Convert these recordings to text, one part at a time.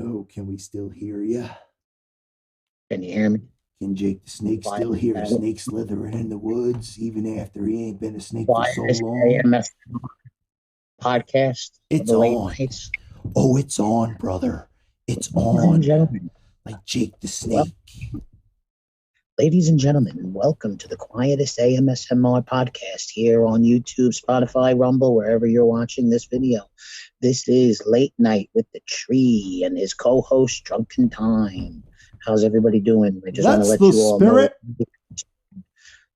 Oh, can we still hear you? Can you hear me? Can Jake the Snake still hear a snake slithering in the woods, even after he ain't been a snake for so long? AMS podcast. It's on. Oh, it's on, brother. It's on. Gentlemen, like Jake the Snake. Ladies and gentlemen, welcome to the quietest AMSMR podcast here on YouTube, Spotify, Rumble, wherever you're watching this video. This is Late Night with the Tree and his co-host, Drunkin TyMe. How's everybody doing? I just want to let you all know.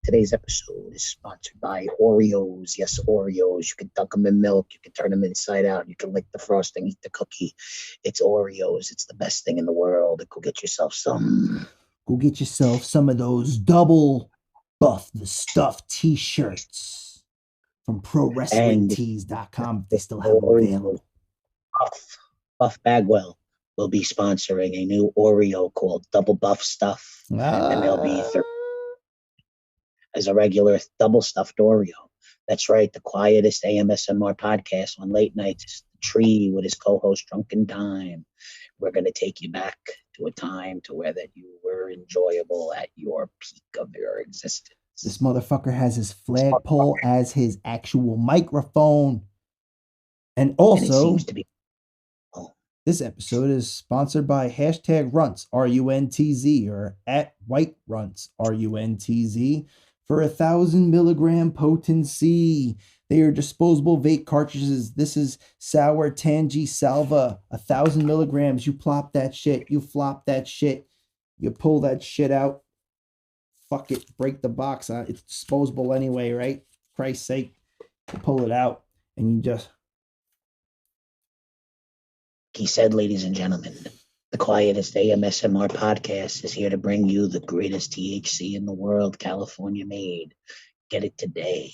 Today's episode is sponsored by Oreos. Yes, Oreos. You can dunk them in milk. You can turn them inside out. You can lick the frosting, eat the cookie. It's Oreos. It's the best thing in the world. Go get yourself some. Go get yourself some of those double buff the stuff t-shirts from ProWrestlingTees.com if they still have them available. Buff Bagwell will be sponsoring a new Oreo called Double Buff Stuff. And they'll be as a regular double stuffed Oreo. That's right, the quietest AMSMR podcast on late nights. The Tree with his co-host Drunkin TyMe. We're going to take you back to a time to where that you were enjoyable at your peak of your existence. This motherfucker has his flagpole as his actual microphone. And also, this episode is sponsored by #Runts, RUNTZ, or @WhiteRunts, RUNTZ, for 1,000 milligram potency. They are disposable vape cartridges. This is Sour Tangy Salva, 1,000 milligrams. You plop that shit. You flop that shit. You pull that shit out. Fuck it. Break the box. It's disposable anyway, right? Christ's sake. You pull it out and you just... He said, ladies and gentlemen, the quietest AMSMR podcast is here to bring you the greatest THC in the world, California made. Get it today.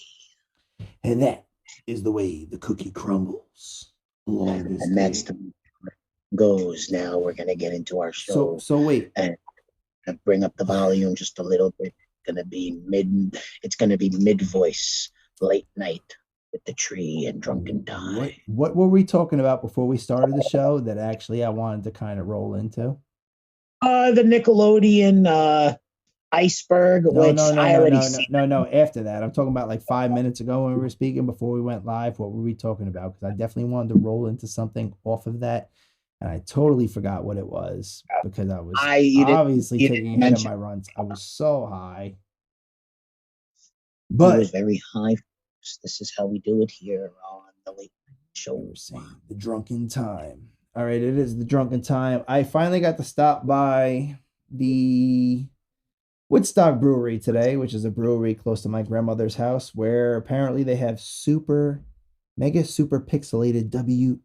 And that is the way the cookie crumbles. And that's the way it goes. Now we're going to get into our show. So wait. And bring up the volume just a little bit. It's going to be mid-voice, late night with the Tree and Drunkin TyMe. What were we talking about before we started the show that actually I wanted to kind of roll into? The Nickelodeon Iceberg. No. After that, I'm talking about like 5 minutes ago when we were speaking before we went live. What were we talking about? Because I definitely wanted to roll into something off of that, and I totally forgot what it was because I was obviously taking a hit of my runs. I was so high, but it was very high. This is how we do it here on the late show. We're saying the Drunkin TyMe. All right, it is the Drunkin TyMe. I finally got to stop by the Woodstock Brewery today, which is a brewery close to my grandmother's house, where apparently they have mega super pixelated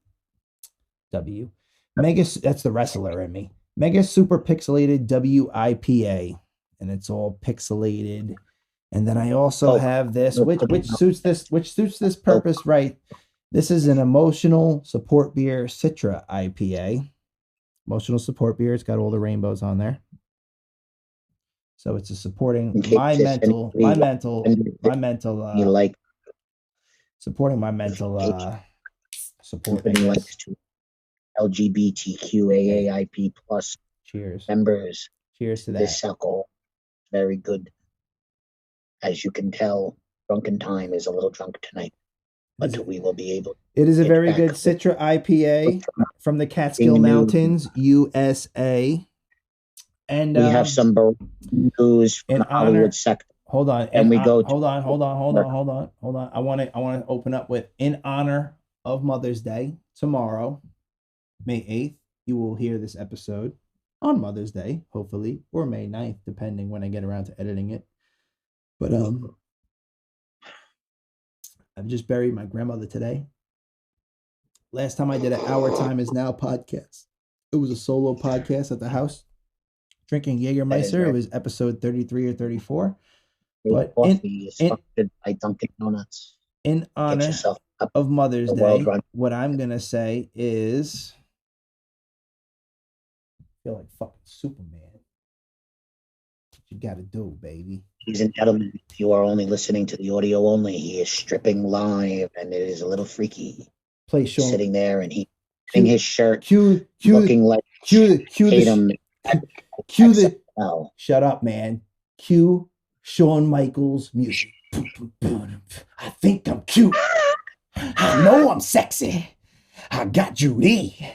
that's the wrestler in me. Mega super pixelated WIPA, and it's all pixelated. And then I also have this, which suits this purpose right. This is an emotional support beer, Citra IPA. Emotional support beer. It's got all the rainbows on there. So it's supporting supporting my mental support. LGBTQAAIP plus members. Cheers to that. This alcohol, very good. As you can tell, Drunkin TyMe is a little drunk tonight, but we will be able. It is a very good Citra IPA from the Catskill Mountains, USA. And we have some news from the Hollywood sector. Hold on, and we go. Hold on. I want to open up with, in honor of Mother's Day tomorrow, May 8th. You will hear this episode on Mother's Day, hopefully, or May 9th, depending when I get around to editing it. But I've just buried my grandmother today. Last time I did an Our Time Is Now podcast. It was a solo podcast at the house, drinking Jägermeister. It was episode 33 or 34. But by Dunkin' Donuts. In honor of Mother's Day, what I'm gonna say is, I feel like fucking Superman. What you gotta do, baby. Ladies and gentlemen, if you are only listening to the audio only, he is stripping live, and it is a little freaky. Play Sean. Sitting there, and he putting his shirt, looking like Shut up, man. Cue Shawn Michaels music. I think I'm cute. I know I'm sexy. I got Judy.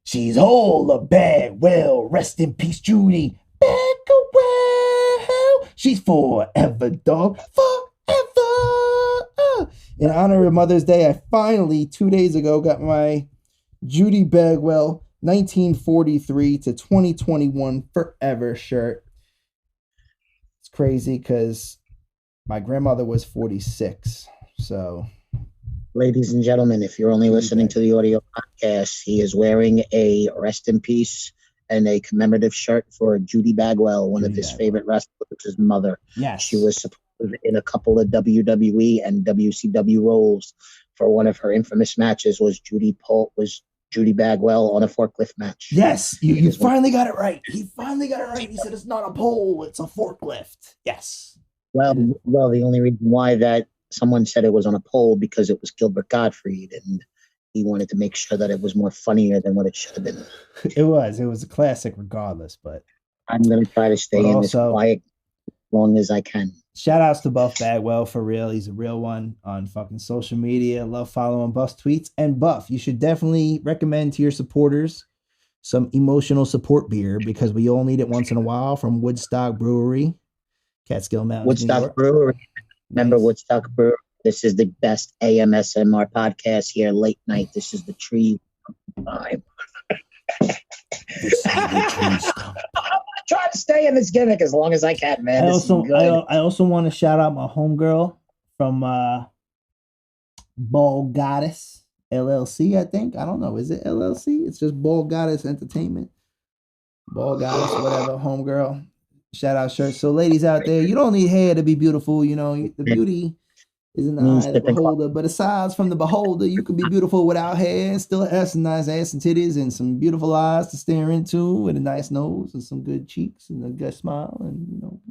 She's all a Bagwell. Rest in peace, Judy. Bagwell. She's forever, dog. Forever. In honor of Mother's Day, I finally, 2 days ago, got my Judy Bagwell 1943 to 2021 forever shirt. It's crazy because my grandmother was 46. So, ladies and gentlemen, if you're only listening to the audio podcast, he is wearing a rest in peace and a commemorative shirt for Judy Bagwell, one of his favorite wrestlers' mother. Yes. She was supported in a couple of WWE and WCW roles. For one of her infamous matches was Judy Bagwell on a forklift match. Yes, you finally got it right. He finally got it right. He said it's not a pole, it's a forklift. Yes. Well, the only reason why that someone said it was on a pole because it was Gilbert Gottfried, and he wanted to make sure that it was more funnier than what it should have been. It was a classic regardless, but I'm going to try to stay in this quiet as long as I can. Shout outs to Buff Bagwell, for real. He's a real one on fucking social media. Love following Buff's tweets. And Buff, you should definitely recommend to your supporters some emotional support beer because we all need it once in a while from Woodstock Brewery, Catskill Mountain. Woodstock Brewery. Remember Woodstock Brewery. This is the best AMSMR podcast here late night. This is the tree time. This is the tree stump. Try to stay in this gimmick as long as I can, man. I also want to shout out my homegirl from Ball Goddess LLC, I think. I don't know. Is it LLC? It's just Ball Goddess Entertainment. Ball Goddess, whatever, homegirl. Shout out shirt. So ladies out there, you don't need hair to be beautiful. You know, the beauty is in the eye of the beholder. But aside from the beholder, you could be beautiful without hair and still have some nice ass and titties and some beautiful eyes to stare into and a nice nose and some good cheeks and a good smile and you know.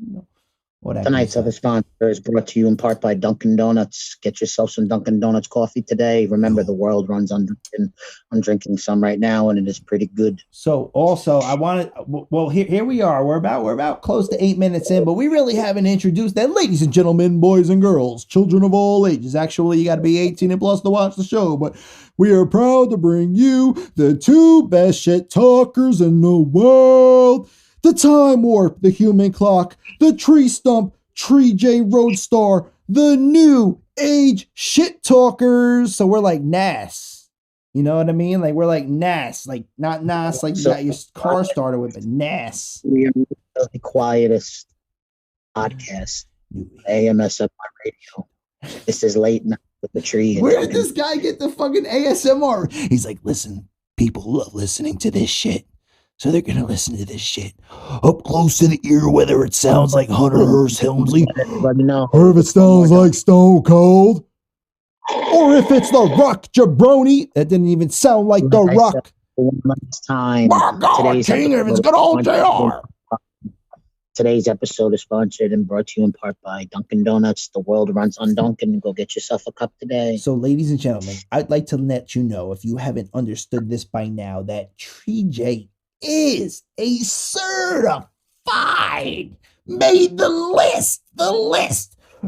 Tonight's other sponsor is brought to you in part by Dunkin' Donuts. Get yourself some Dunkin' Donuts coffee today. Remember, the world runs on Dunkin'. I'm drinking some right now, and it is pretty good. So, also, I wanted. Well, here we are. We're about close to 8 minutes in, but we really haven't introduced that, ladies and gentlemen, boys and girls, children of all ages. Actually, you got to be 18 and plus to watch the show, but we are proud to bring you the two best shit talkers in the world. The Time Warp, the Human Clock, the Tree Stump, Tree J Roadstar, the New Age Shit Talkers. So we're like NAS. You know what I mean? Like we're like NAS, like not NAS, like you got your car started with, but NAS. We are the quietest podcast, AMSMR radio. This is late night with the tree. Where did this guy get the fucking ASMR? He's like, listen, people love listening to this shit. So they're going to listen to this shit up close to the ear, whether it sounds like Hunter Hearst Helmsley, or if it sounds like Stone Cold, or if it's The Rock Jabroni. That didn't even sound like The Rock. Time. My God, King, if it's good old JR. Today's episode is sponsored and brought to you in part by Dunkin' Donuts. The world runs on Dunkin'. Go get yourself a cup today. So, ladies and gentlemen, I'd like to let you know, if you haven't understood this by now, that Tree J is a certified, made the list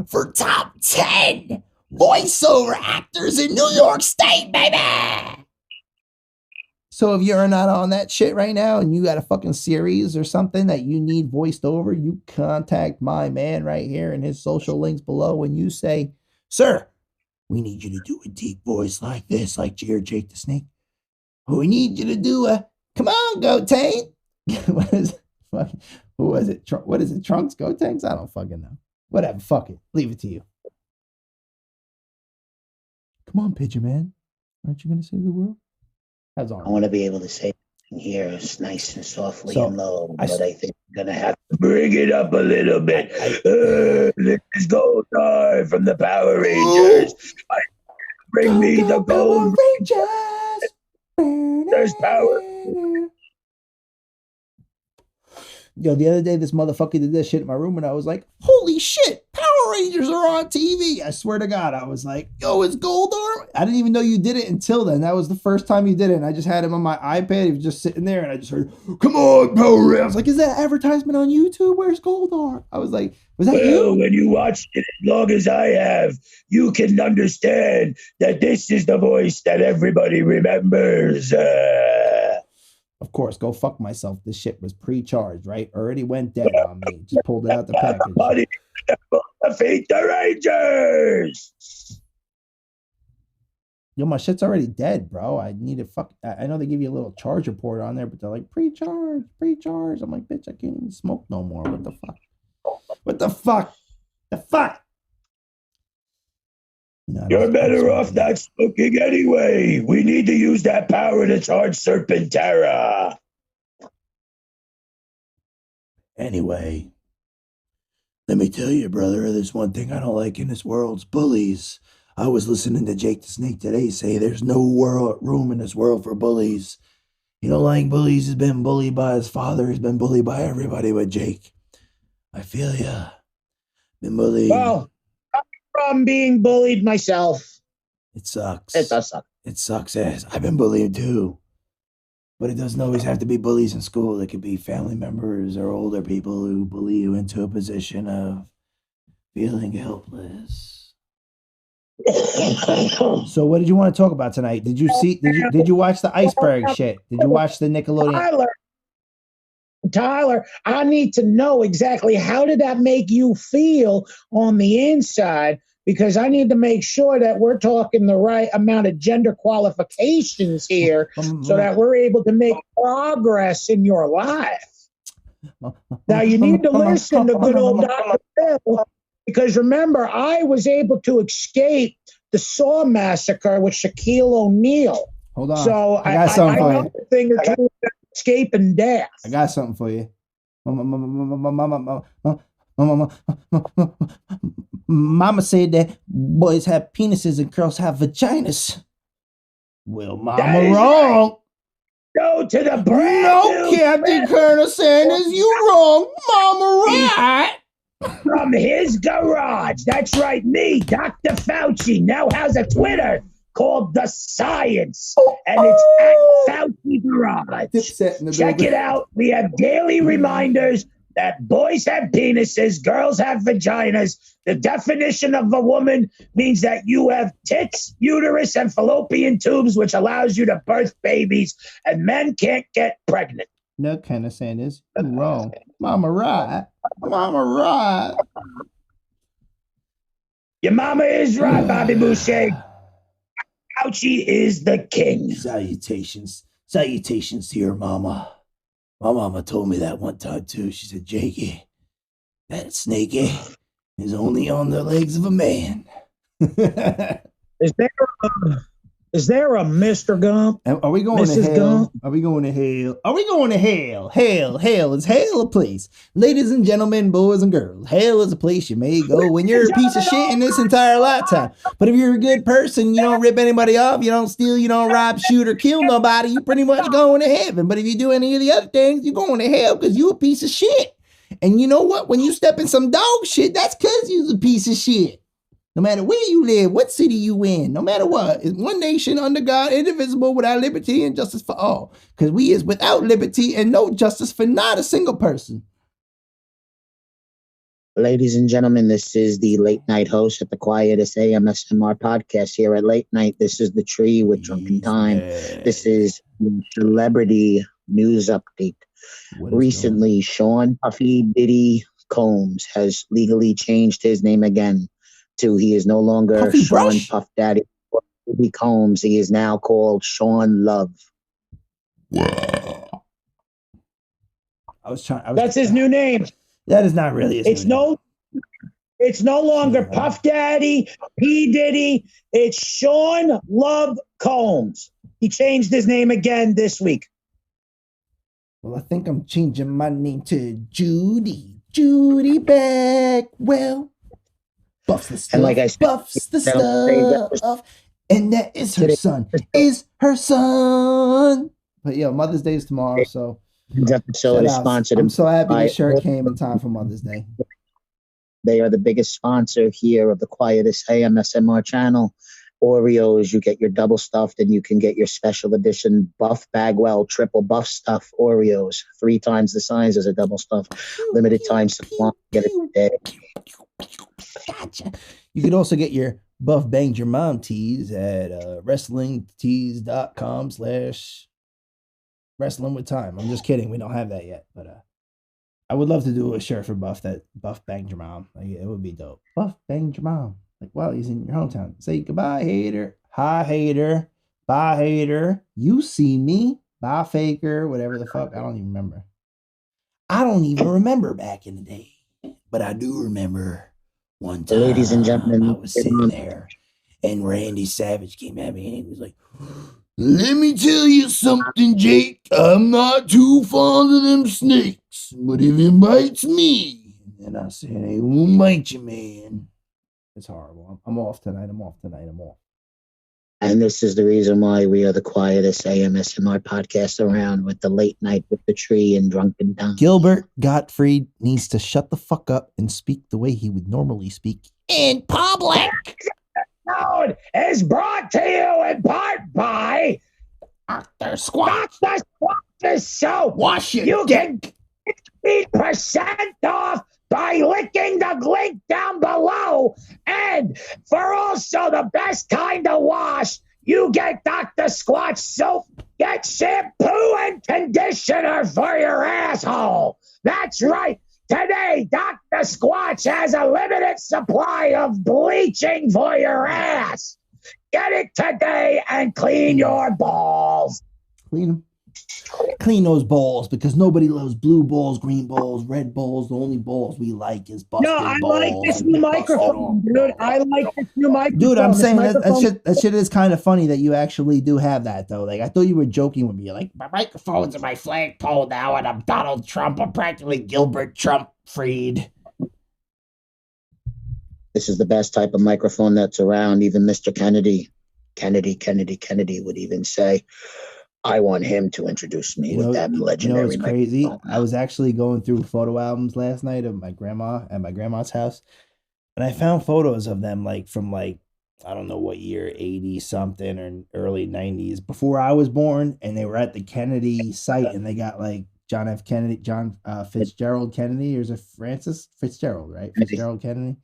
for top 10 voiceover actors in New York State, baby. So if you're not on that shit right now and you got a fucking series or something that you need voiced over, you contact my man right here in his social links below and you say, sir, we need you to do a deep voice like this, like Jake the Snake. We need you to do a come on, Goatane. What is it? Who was it? What is it? Trunks, Goatangs? I don't fucking know. Whatever. Fuck it. Leave it to you. Come on, Pigeon Man. Aren't you going to save the world? That's all. I want to be able to say it here is nice and softly and low, but I think I'm going to have to bring it up a little bit. This is Gold Star from the Power Rangers. Bring me the Gold Rangers. There's power. Yo, the other day, this motherfucker did this shit in my room, and I was like, holy shit, Power Rangers are on TV. I swear to God, I was like, yo, it's Goldar. I didn't even know you did it until then. That was the first time you did it, and I just had him on my iPad. He was just sitting there, and I just heard, come on, Power Rangers. I was like, is that advertisement on YouTube? Where's Goldar? I was like, was that you? When you watched it as long as I have, you can understand that this is the voice that everybody remembers. Of course, go fuck myself. This shit was pre-charged, right? Already went dead on me. Just pulled it out the package. Defeat the Rangers! Yo, my shit's already dead, bro. I need to I know they give you a little charger port on there, but they're like, pre-charge. I'm like, bitch, I can't even smoke no more. What the fuck? What the fuck? The fuck? You're better off not smoking anyway. We need to use that power to charge Serpentera. Anyway, let me tell you, brother, there's one thing I don't like in this world. It's bullies. I was listening to Jake the Snake today say there's no room in this world for bullies. You don't like bullies. He's been bullied by his father. He's been bullied by everybody but Jake. I feel ya. Been bullied. Well, I'm being bullied myself. It sucks. It does suck. It sucks ass. I've been bullied too. But it doesn't always have to be bullies in school. It could be family members or older people who bully you into a position of feeling helpless. So what did you want to talk about tonight? Did you watch the iceberg shit? Did you watch the Nickelodeon? Tyler, I need to know exactly how did that make you feel on the inside, because I need to make sure that we're talking the right amount of gender qualifications here so that we're able to make progress in your life. Now, you need to listen to good old Dr. Phil, because remember, I was able to escape the Saw massacre with Shaquille O'Neal. Hold on. So I got something for you. A thing or two about escaping death. I got something for you. Mama said that boys have penises and girls have vaginas. Well, Mama wrong. Right. Go to the brand No, Captain Colonel Sanders, you wrong. Mama right. From his garage. That's right, me, Dr. Fauci, now has a Twitter called The Science, and it's at Fauci Garage. Check it out. We have daily reminders that boys have penises, girls have vaginas. The definition of a woman means that you have tits, uterus, and fallopian tubes, which allows you to birth babies, and men can't get pregnant. No, Colonel Sanders, you're wrong. Mama right. Mama right. Your mama is right, Bobby Boucher. Fauci is the king. Salutations. Salutations to your mama. My mama told me that one time too. She said, Jakey, that snakey is only on the legs of a man. Is there a Mr. Gump? Are we going Mrs. to hell? Gump? Are we going to hell? Are we going to hell? Hell is hell a place. Ladies and gentlemen, boys and girls, hell is a place you may go when you're a piece of shit in this entire lifetime. But if you're a good person, you don't rip anybody off, you don't steal, you don't rob, shoot, or kill nobody, you pretty much going to heaven. But if you do any of the other things, you're going to hell because you a piece of shit. And you know what? When you step in some dog shit, that's because you're a piece of shit. No matter where you live, what city you in, no matter what, it's one nation under God, indivisible, without liberty and justice for all. Because we is without liberty and no justice for not a single person. Ladies and gentlemen, this is the late night host at the quietest AMSMR podcast here at Late Night. This is the tree with Drunkin TyMe. This is the celebrity news update. Recently, Sean Puffy Diddy Combs has legally changed his name again. He is no longer Puffy Sean Brush? Puff Daddy Puffy Combs. He is now called Sean Love. That's his new name. That is not really his new name. It's no longer Puff Daddy, P. Diddy. It's Sean Love Combs. He changed his name again this week. Well, I think I'm changing my name to Judy. Judy Bagwell. Buffs the stuff, And like I said, buffs the stuff, and that is her son. But yo, Mother's Day is tomorrow, so This episode is sponsored. I'm so happy this shirt came in time for Mother's Day. They are the biggest sponsor here of the quietest AMSMR channel. Oreos, you get your double stuffed, and you can get your special edition Buff Bagwell triple buff stuff Oreos, 3 times the size as a double stuff. Limited time supply. Get it today. Gotcha. You can also get your Buff Banged Your Mom tees at wrestlingtees.com/wrestling with time. I'm just kidding. We don't have that yet, but I would love to do a shirt for Buff that Buff Banged Your Mom. Like, it would be dope. Buff Banged Your Mom. Like, well, he's in your hometown. Say goodbye, hater. Hi, hater. Bye, hater. You see me. Bye, faker. Whatever the fuck. I don't even remember. I don't even remember back in the day. But I do remember one time, ladies and gentlemen, I was sitting there and Randy Savage came at me and he was like, let me tell you something, Jake. I'm not too fond of them snakes, but if it bites me, and I said, it won't bite you, man. It's horrible. I'm off tonight. I'm off. And this is the reason why we are the quietest AMSMR podcast around, with the late night with the tree and Drunkin TyMe. Gilbert Gottfried needs to shut the fuck up and speak the way he would normally speak in public. Episode is brought to you in part by Dr. Squatch. Dr. Squatch's soap. Wash your You dick. can 15% off by licking the link down below. And for also the best kind of wash, you get Dr. Squatch soap. Get shampoo and conditioner for your asshole. That's right. Today, Dr. Squatch has a limited supply of bleaching for your ass. Get it today and clean your balls. Clean them. Clean those balls, because nobody loves blue balls, green balls, red balls. The only balls we like is busted balls. No, I like this new microphone, dude. I like this new microphone. Dude, I'm saying that shit is kind of funny that you actually do have that, though. Like, I thought you were joking with me. Like, my microphone's in my flagpole now, and I'm Donald Trump. I'm practically Gilbert Trump Freed. This is the best type of microphone that's around. Even Mr. Kennedy would even say, I want him to introduce me with that legendary. You know what's crazy? I was actually going through photo albums last night of my grandma at my grandma's house, and I found photos of them from I don't know what year, 80 something or early 90s, before I was born, and they were at the Kennedy site, and they got John Fitzgerald Kennedy, or is it Francis Fitzgerald, right? Fitzgerald Kennedy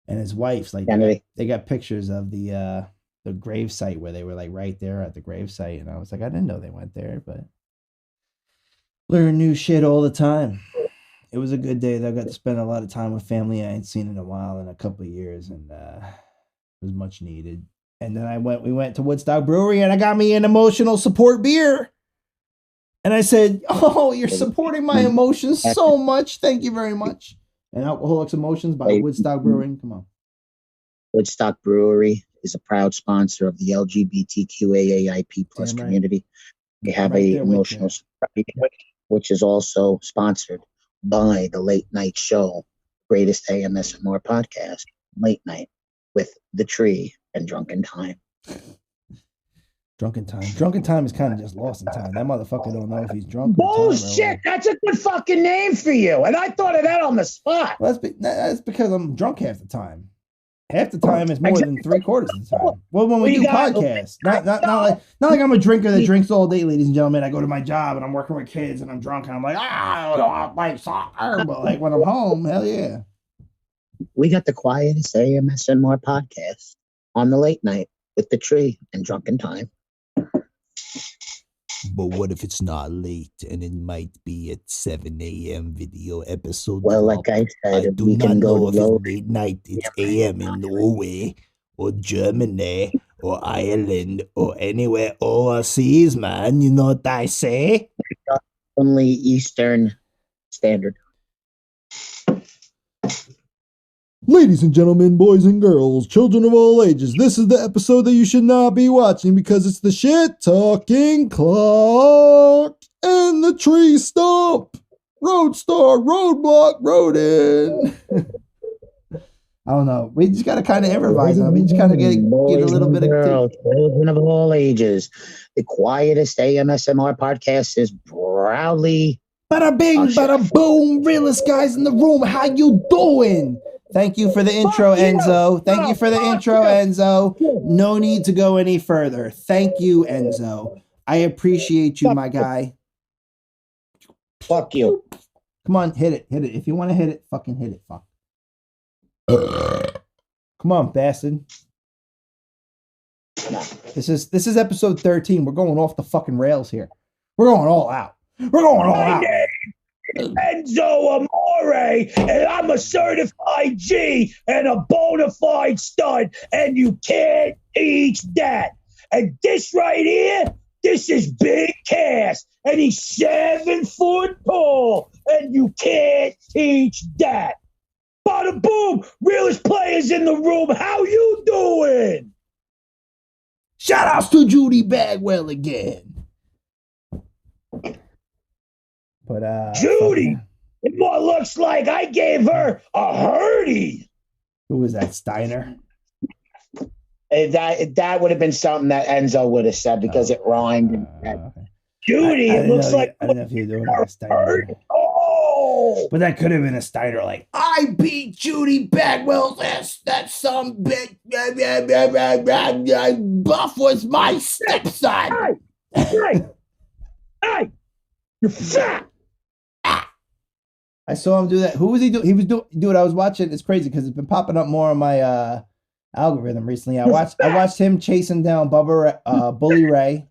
and his wife's they got pictures of the grave site where they were right there at the grave site, and I was like, I didn't know they went there, but learn new shit all the time. It was a good day. I got to spend a lot of time with family I ain't seen in a while, in a couple of years, and it was much needed. And then we went to Woodstock Brewery, and I got me an emotional support beer. And I said, oh, you're supporting my emotions so much. Thank you very much. And Alcoholics Emotions by Woodstock Brewing. Come on. Woodstock Brewery is a proud sponsor of the LGBTQAAIP plus community. They have a emotional support, which is also sponsored by the late night show, greatest AMSMR podcast, Late Night with the Tree and Drunkin TyMe. Drunkin TyMe. Drunkin TyMe is kind of just lost in time. That motherfucker don't know if he's drunk. Bullshit! That's a good fucking name for you, and I thought of that on the spot. Well, that's because I'm drunk half the time. Half the time is more than 3/4 of the time. Well, when we do podcasts, not like I'm a drinker that drinks all day, ladies and gentlemen. I go to my job and I'm working with kids and I'm drunk and I'm like, I don't like soccer. But when I'm home, hell yeah. We got the quietest AMSMR podcast on the late night with the Tree and Drunkin TyMe. But what if it's not late and it might be at 7 a.m. video episode? Well, like I said, I do not know if it's late night, it's a.m. in Norway or Germany or Ireland or anywhere overseas, man. You know what I say? Only Eastern Standard. Ladies and gentlemen, boys and girls, children of all ages, this is the episode that you should not be watching because it's the shit-talking clock and the tree stump. Roadstar, roadblock, rodin. I don't know. We just got to kind of improvise on it. We just kind of get a little bit of... Children of all ages, the quietest AMSMR podcast is proudly Bada bing, bada boom. Realest guys in the room. How you doing? Thank you for the intro, Enzo. Thank you for the intro, Enzo. No need to go any further. Thank you, Enzo. I appreciate you, my guy. Fuck you. Come on, hit it. Hit it. If you want to hit it, fucking hit it. Fuck. Come on, bastard. This is episode 13. We're going off the fucking rails here. We're going all out. We're going all out. Enzo Amore, and I'm a certified G and a bona fide stud, and you can't teach that. And this right here, this is Big Cass, and he's 7 foot tall, and you can't teach that. Bada boom, realest players in the room. How you doing? Shoutouts to Judy Bagwell again. But Judy, it more looks like I gave her a hurdy. Who was that, Steiner? That would have been something that Enzo would have said because it rhymed. Judy, it looks like I don't know if you're doing a Steiner. Oh, but that could have been a Steiner, like I beat Judy Bagwell's ass. That some bitch. Buff was my stepson. Hey, you're fat. I saw him do that. Who was he doing? He was doing. Dude, I was watching. It's crazy because it's been popping up more on my algorithm recently. I watched him chasing down Bully Ray.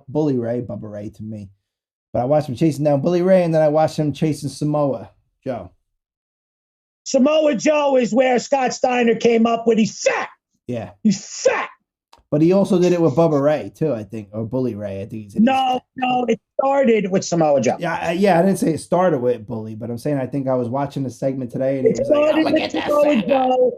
Bully Ray, Bubba Ray to me. But I watched him chasing down Bully Ray, and then I watched him chasing Samoa Joe. Samoa Joe is where Scott Steiner came up with he's fat. Yeah. He's fat. But he also did it with Bubba Ray, too, I think. Or Bully Ray, I think he's No, it started with Samoa Joe. Yeah, I didn't say it started with Bully, but I'm saying I think I was watching a segment today, and he was like, I'm going to get that fat.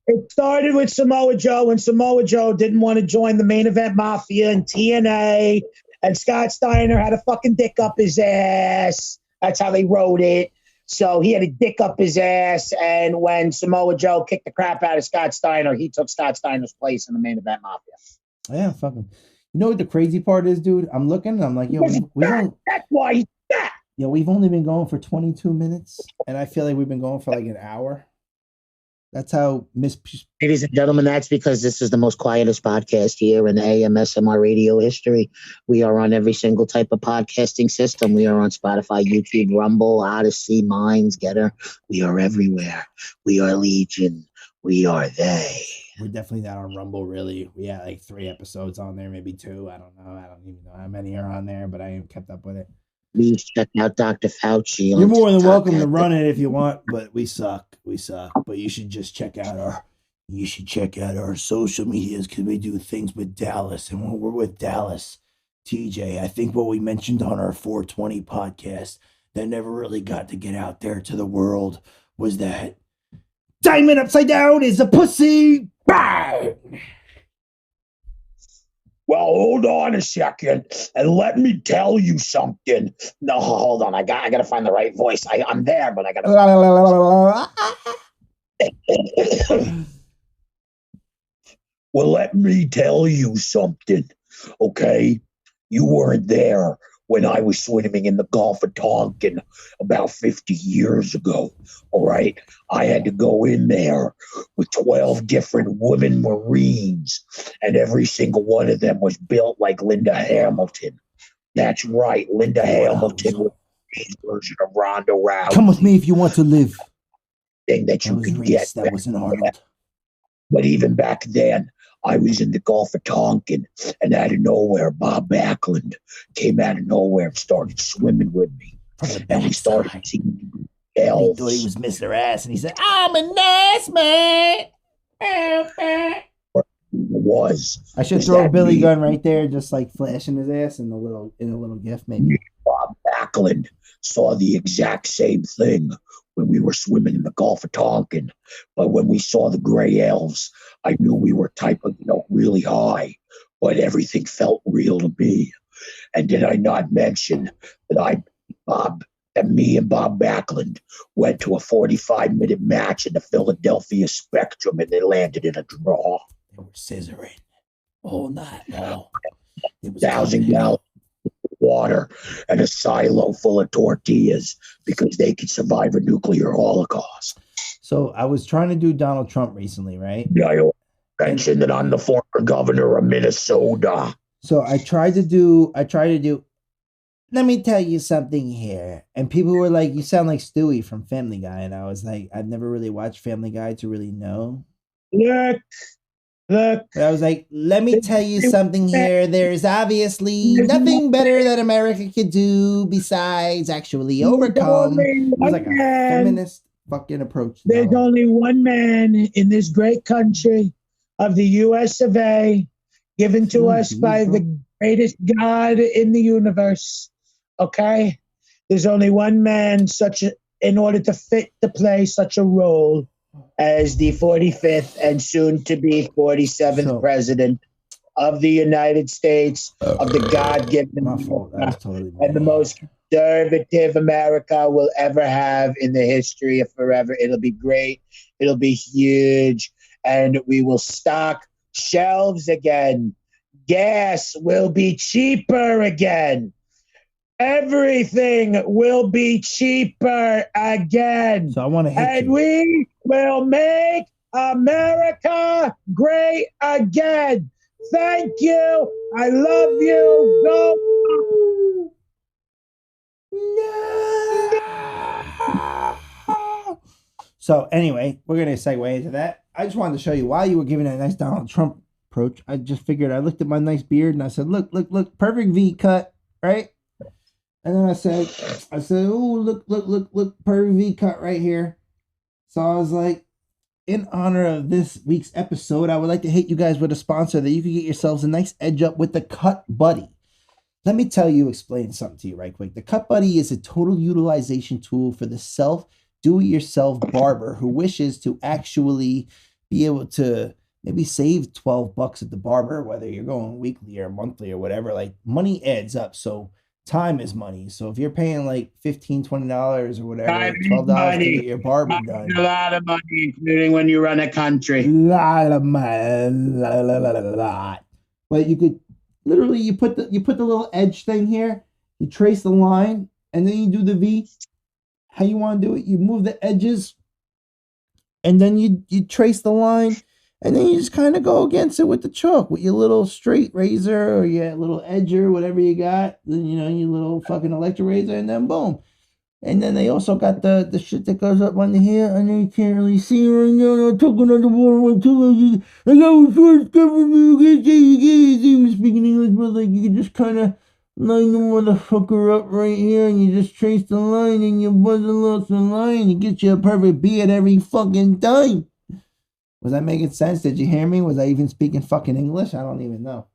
It started with Samoa Joe, and Samoa Joe didn't want to join the Main Event Mafia and TNA, and Scott Steiner had a fucking dick up his ass. That's how they wrote it. So he had a dick up his ass, and when Samoa Joe kicked the crap out of Scott Steiner, he took Scott Steiner's place in the Main Event Mafia. Yeah, fucking. You know what the crazy part is, dude? I'm looking, and I'm like, yo, that's why he's fat. Yo, we've only been going for 22 minutes, and I feel like we've been going for like an hour. That's how Ladies and gentlemen, that's because this is the most quietest podcast here in the AMSMR radio history. We are on every single type of podcasting system. We are on Spotify, YouTube, Rumble, Odyssey, Minds, Getter. We are everywhere. We are Legion. We are they. We're definitely not on Rumble, really. We had like 3 episodes on there, maybe 2. I don't know. I don't even know how many are on there, but I haven't kept up with it. Please check out Dr. Fauci. You're more than welcome to run it if you want, but we suck. We suck. But you should just check out our social medias because we do things with Dallas. And when we're with Dallas, TJ, I think what we mentioned on our 420 podcast that never really got to get out there to the world was that Diamond upside down is a pussy. Bang! Well, hold on a second, and let me tell you something. No, hold on. I got to find the right voice. I'm there, but I got to. Well, let me tell you something, okay? You weren't there when I was swimming in the Gulf of Tonkin about 50 years ago, all right? I had to go in there with 12 different women Marines, and every single one of them was built like Linda Hamilton. That's right, Linda Hamilton was the version of Ronda Rousey. Come with me if you want to live. Thing that you could get. That wasn't Arnold. But even back then, I was in the Gulf of Tonkin, and out of nowhere, Bob Backlund came out of nowhere and started swimming with me. And we started seeing elves. He thought he was Mr. Ass, and he said, I'm an ass man. I should throw a Billy gun right there, just like flashing his ass in a little gif, maybe. Bob Backlund saw the exact same thing when we were swimming in the Gulf of Tonkin. But when we saw the gray elves, I knew we were type of, really high, but everything felt real to me. And did I not mention that me and Bob Backlund went to a 45-minute match in the Philadelphia Spectrum, and they landed in a draw. They were scissoring all night long. It was $1,000 water and a silo full of tortillas because they could survive a nuclear holocaust. So I was trying to do Donald Trump recently, right? Yeah, I mentioned that I'm the former governor of Minnesota. So I tried to do, let me tell you something here. And people were like, you sound like Stewie from Family Guy. And I was like, I've never really watched Family Guy to really know. Look. But I was like, let me tell you something here. There's obviously nothing better that America could do besides actually overcome. It was like a feminist fucking approach. There's only one man in this great country of the US of A, given to us by the greatest God in the universe. Okay? There's only one man in order to fit to play such a role as the 45th and soon to be 47th president of the United States, of the God-given and the most conservative America will ever have in the history of forever. It'll be great. It'll be huge. And we will stock shelves again. Gas will be cheaper again. Everything will be cheaper again. So I want to hit and we will make America great again. Thank you. I love you. Go. No. So anyway, we're going to segue into that. I just wanted to show you while you were giving that nice Donald Trump approach, I just figured, I looked at my nice beard and I said, look, perfect V cut, right? And then I said, oh, look, perfect V cut right here. So I was like, in honor of this week's episode, I would like to hit you guys with a sponsor that you can get yourselves a nice edge up with the Cut Buddy. Let me explain something to you right quick. The Cut Buddy is a total utilization tool for the do-it-yourself barber who wishes to actually be able to maybe save $12 at the barber, whether you're going weekly or monthly or whatever. Like, money adds up. So time is money. So if you're paying like $15, $20 or whatever, $12 to get your barber done. A lot of money, including when you run a country. Lot of money. But you could literally, you put the little edge thing here, you trace the line, and then you do the V. How you want to do it? You move the edges, and then you trace the line, and then you just kind of go against it with the chalk, with your little straight razor or your little edger, whatever you got, then, your little fucking electric razor, and then boom. And then they also got the shit that goes up under here, and then you can't really see right now. I'm talking on the water too. I got first government. You speaking English, but like you can just kind of line the motherfucker up right here, and you just trace the line, and you buzz along the line, and you get you a perfect beard every fucking time. Was that making sense? Did you hear me? Was I even speaking fucking English? I don't even know.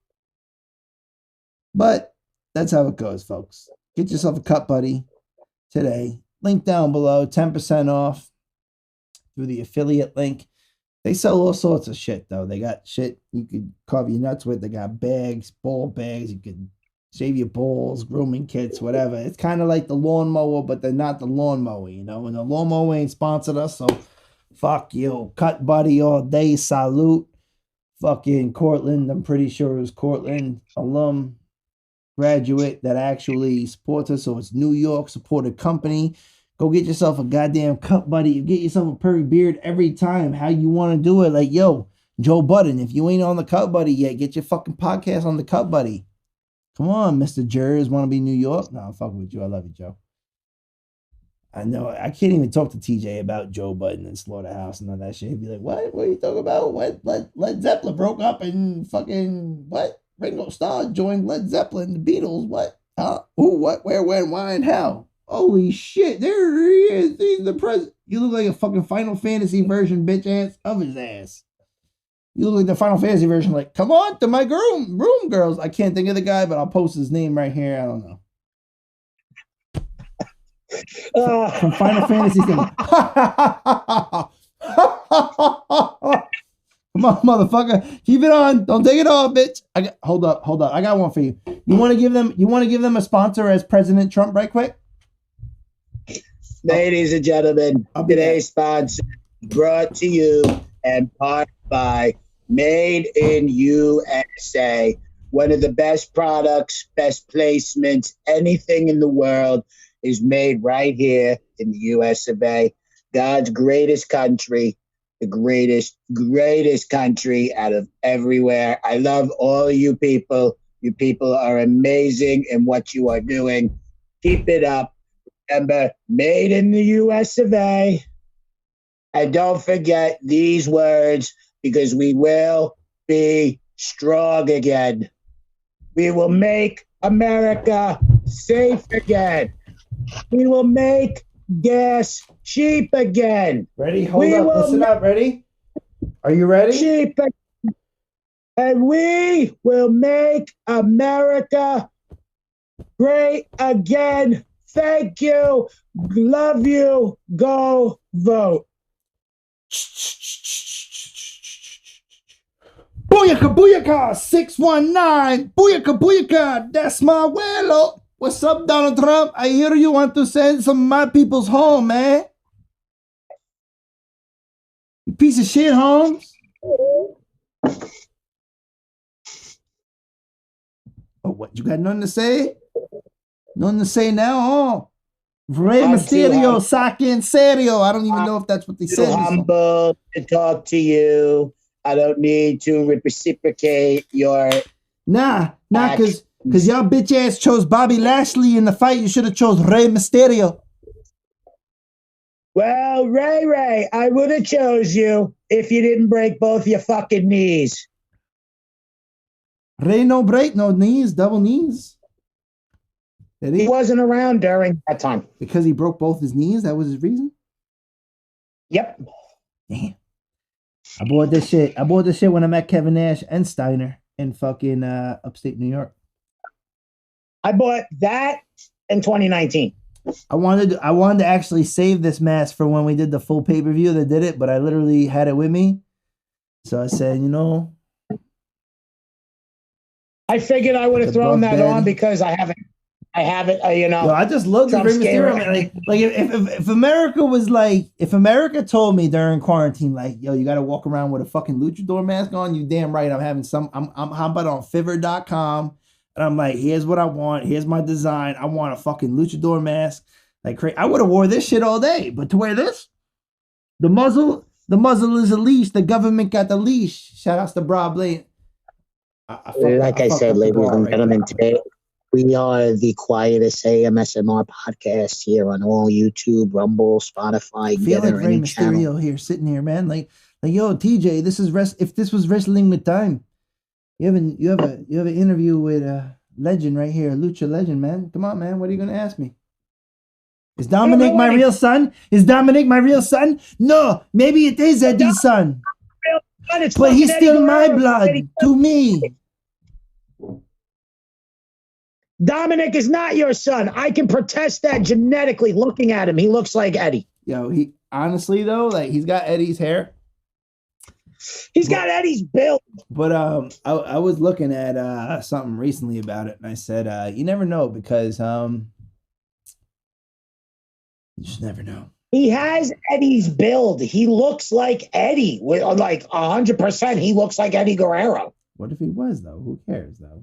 But that's how it goes, folks. Get yourself a Cut Buddy today. Link down below, 10% off through the affiliate link. They sell all sorts of shit, though. They got shit you could carve your nuts with. They got bags, ball bags. You could shave your balls, grooming kits, whatever. It's kind of like the lawnmower, but they're not the lawnmower, And the lawnmower ain't sponsored us, so fuck you. Cut Buddy all day. Salute. Fucking Cortland. I'm pretty sure it was Cortland alum graduate that actually supports us. So it's New York supported company. Go get yourself a goddamn Cut Buddy. You get yourself a perfect beard every time. How you want to do it? Like, yo, Joe Budden, if you ain't on the Cut Buddy yet, get your fucking podcast on the Cut Buddy. Come on, Mr. Jers. Want to be New York? No, I'm fucking with you. I love you, Joe. I know. I can't even talk to TJ about Joe Budden and Slaughterhouse and all that shit. He'd be like, what? What are you talking about? What? Led Zeppelin broke up and fucking what? Ringo Starr joined Led Zeppelin, the Beatles. What? Who? What? Where? When? Why? And how? Holy shit! There he is. He's the president. You look like a fucking Final Fantasy version, bitch ass of his ass. You look like the Final Fantasy version. Like, come on to my room, girls. I can't think of the guy, but I'll post his name right here. I don't know. From Final Fantasy. Come on, motherfucker. Keep it on. Don't take it off, bitch. Hold up. I got one for you. You want to give them a sponsor as President Trump right quick? Ladies and gentlemen, today's sponsor brought to you and powered by Made in USA one of the best products, best placements, anything in the world is made right here in the US of A. God's greatest country, the greatest country out of everywhere. I love all of you people. You people are amazing in what you are doing. Keep it up. Remember, made in the US of A. And don't forget these words, because we will be strong again. We will make America safe again. We will make gas cheap again. Ready? Hold up. Listen up. Ready? Are you ready? Cheap again. And we will make America great again. Thank you. Love you. Go vote. Booyaka, booyaka, 619. Booyaka, booyaka, that's my abuelo. What's up, Donald Trump? I hear you want to send some of my people's home, man. You piece of shit, Holmes. Oh, what? You got nothing to say? Nothing to say now, huh? Rey Mysterio, saque en serio. I don't even know if that's what they said. I'm humble to talk to you. I don't need to reciprocate your... Nah, because y'all bitch ass chose Bobby Lashley in the fight. You should have chose Rey Mysterio. Well, Ray, I would have chose you if you didn't break both your fucking knees. Rey no break, no knees, double knees. He wasn't around during that time. Because he broke both his knees? That was his reason? Yep. Damn. I bought this shit when I met Kevin Nash and Steiner in fucking upstate New York. I bought that in 2019. I wanted to actually save this mask for when we did the full pay-per-view that did it, but I literally had it with me. So I said, I figured I would have thrown that on because I have it, Yo, I just love the Rey Mysterio, man. Like if America was if America told me during quarantine, yo, you got to walk around with a fucking luchador mask on, you damn right. I'm how about on Fiverr.com, and I'm like, here's what I want. Here's my design. I want a fucking luchador mask. I would have wore this shit all day, but to wear this, the muzzle is a leash. The government got the leash. Shout outs to Bra Blade. Like I said, ladies and gentlemen, today we are the quietest AMSMR podcast here on all YouTube, Rumble, Spotify. I feel like Rey Mysterio here, sitting here, man. Like, yo, TJ, this is if this was Wrestling with Time. You have an interview with a legend right here, a lucha legend, man. Come on, man. What are you gonna ask me? Is Dominic my real son? Is Dominic my real son? No, maybe it is Eddie's son. But he's still my blood to me. Dominic is not your son. I can protest that genetically. Looking at him, he looks like Eddie. Yo, he honestly though, he's got Eddie's hair. He's got Eddie's build. But I was looking at something recently about it, and I said, you never know, because you just never know. He has Eddie's build. He looks like Eddie. With 100%, he looks like Eddie Guerrero. What if he was, though? Who cares, though?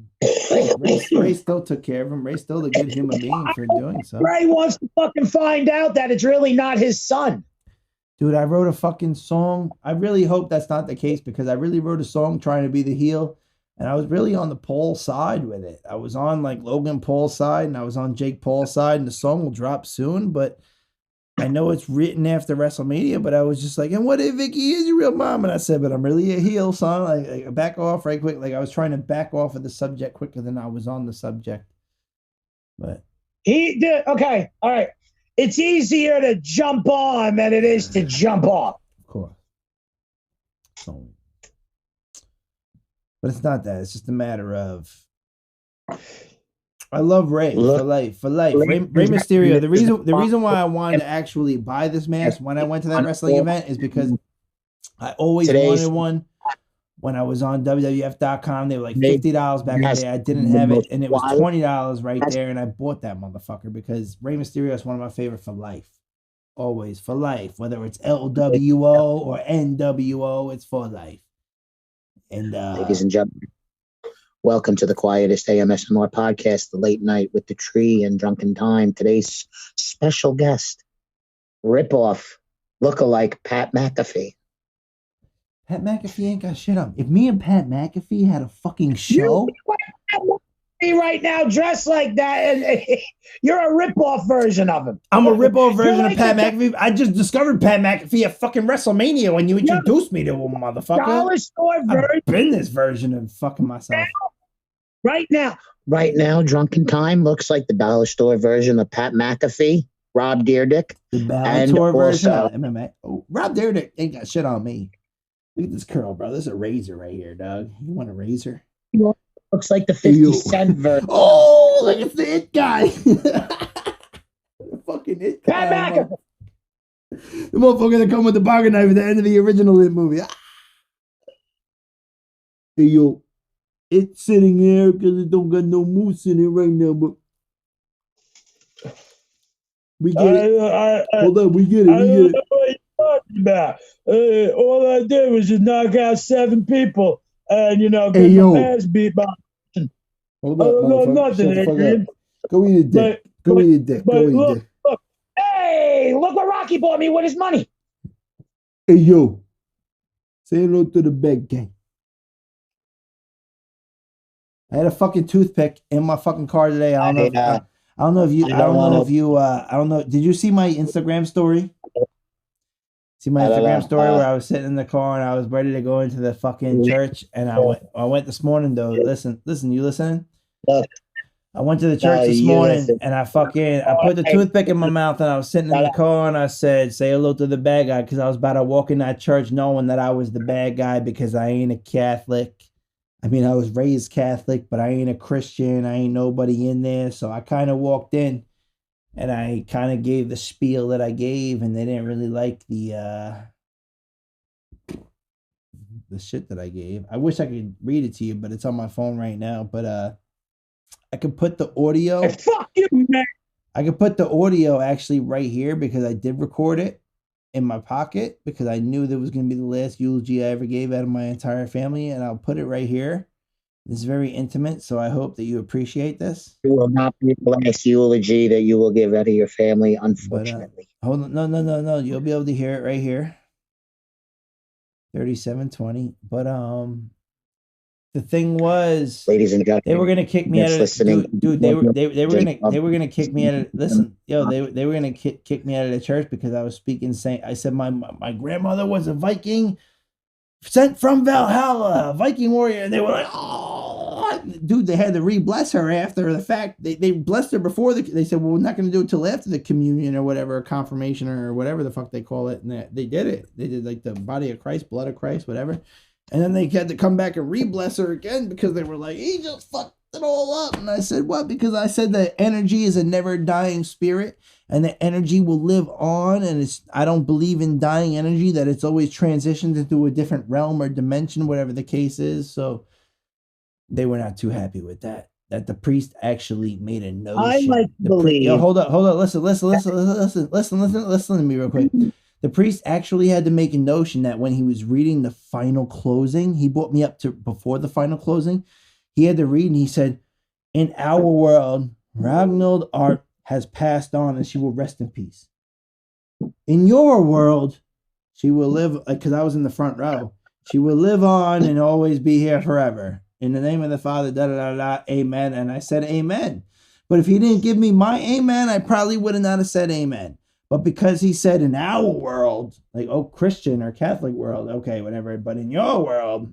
Ray still took care of him. Ray's still a good human being for doing so. Ray wants to fucking find out that it's really not his son. Dude, I wrote a fucking song. I really hope that's not the case, because I really wrote a song trying to be the heel, and I was really on the Paul side with it. I was on Logan Paul's side, and I was on Jake Paul's side, and the song will drop soon, but I know it's written after WrestleMania, but I was just like, and what if Vicky is your real mom? And I said, but I'm really a heel, son. Like back off right quick. I was trying to back off of the subject quicker than I was on the subject. But he did. Okay. All right. It's easier to jump on than it is to jump off. Of course. So, but it's not that. It's just a matter of, I love Ray for life. Rey Mysterio. The reason why I wanted to actually buy this mask when I went to that wrestling event is because I always wanted one. When I was on WWF.com, they were like $50 back in the day. I didn't have it, and it was $20 right there, and I bought that motherfucker because Rey Mysterio is one of my favorite for life. Always for life. Whether it's LWO or NWO, it's for life. And ladies and gentlemen, Welcome to the quietest AMSMR podcast, the late night with the tree and Drunkin TyMe. Today's special guest, ripoff, lookalike Pat McAfee. Pat McAfee ain't got shit on. If me and Pat McAfee had a fucking show, right now dressed like that, and you're a ripoff version of him. I'm a ripoff version of Pat McAfee. I just discovered Pat McAfee at fucking WrestleMania when you introduced me to him, motherfucker. Dollar store version. I've been this version of fucking myself. Right now, Drunkin TyMe looks like the dollar store version of Pat McAfee, Rob Dyrdek, the Bellator version of MMA. Oh, Rob Dyrdek ain't got shit on me. Look at this curl, bro. This is a razor right here, dog. You want a razor? Looks like the 50 Cent version. Oh, look at the it guy. Fucking it guy. Pat McAfee. The motherfucker that come with the pocket knife at the end of the original It movie. Hey, yo. It's sitting here because it don't got no moose in it right now, but we get it. Hold on, we get it. I don't know what you're talking about. All I did was just knock out 7 people and, get my ass beat by. Hold on, nothing. Go eat a dick. Go eat a dick. Look. Hey, look what Rocky bought me with his money. Hey, yo. Say hello to the bad guy. I had a fucking toothpick in my fucking car today. I don't know if you. Did you see my Instagram story? See my Instagram story where I was sitting in the car and I was ready to go into the fucking church, and I went this morning though. Listen, you listening? I went to the church this morning and I put the toothpick in my mouth and I was sitting in the car and I said, "Say hello to the bad guy," because I was about to walk in that church knowing that I was the bad guy because I ain't a Catholic. I mean, I was raised Catholic, but I ain't a Christian. I ain't nobody in there. So I kind of walked in and I kind of gave the spiel that I gave, and they didn't really like the shit that I gave. I wish I could read it to you, but it's on my phone right now. But I could put the audio. Hey, fuck you, man. I could put the audio actually right here because I did record it in my pocket because I knew that was going to be the last eulogy I ever gave out of my entire family, and I'll put it right here. It's very intimate, so I hope that you appreciate this. It will not be the last eulogy that you will give out of your family, unfortunately. But, hold on, no. You'll be able to hear it right here. 3720. But the thing was, ladies and gentlemen, they were gonna kick me out of dude. They were gonna kick me out of. Listen, yo, they were gonna kick me out of the church because I was speaking. I said my grandmother was a Viking sent from Valhalla, Viking warrior, and they were like, "Oh, dude!" They had to re-bless her after the fact. They blessed her before they said, "Well, we're not gonna do it till after the communion or whatever, confirmation or whatever the fuck they call it." And they did it. They did like the body of Christ, blood of Christ, whatever. And then they had to come back and re-bless her again because they were like, he just fucked it all up. And I said, what? Because I said that energy is a never dying spirit and the energy will live on. And I don't believe in dying energy, that it's always transitioned into a different realm or dimension, whatever the case is. So they were not too happy with that. That the priest actually made a notion. I like to believe. Yo, hold up. Listen to me real quick. The priest actually had to make a notion that when he was reading the final closing, he brought me up to before the final closing. He had to read and he said, "In our world, Ragnhild Art has passed on and she will rest in peace. In your world, she will live," because I was in the front row, "she will live on and always be here forever. In the name of the Father, da da da da, amen." And I said, amen. But if he didn't give me my amen, I probably would have not have said amen. But because he said in our world, like, oh, Christian or Catholic world, okay, whatever. But in your world,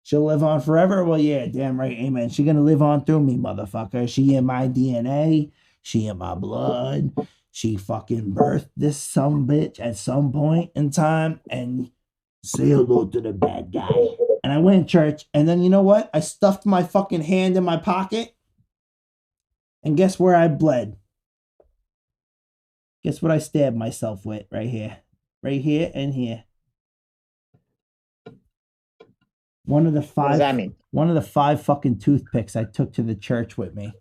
she'll live on forever. Well, yeah, damn right, amen. She's going to live on through me, motherfucker. She in my DNA. She in my blood. She fucking birthed this sumbitch at some point in time. And say hello to the bad guy. And I went to church. And then you know what? I stuffed my fucking hand in my pocket. And guess where I bled? Guess what I stabbed myself with right here? Right here and here. One of the five. What does that mean? One of the 5 fucking toothpicks I took to the church with me.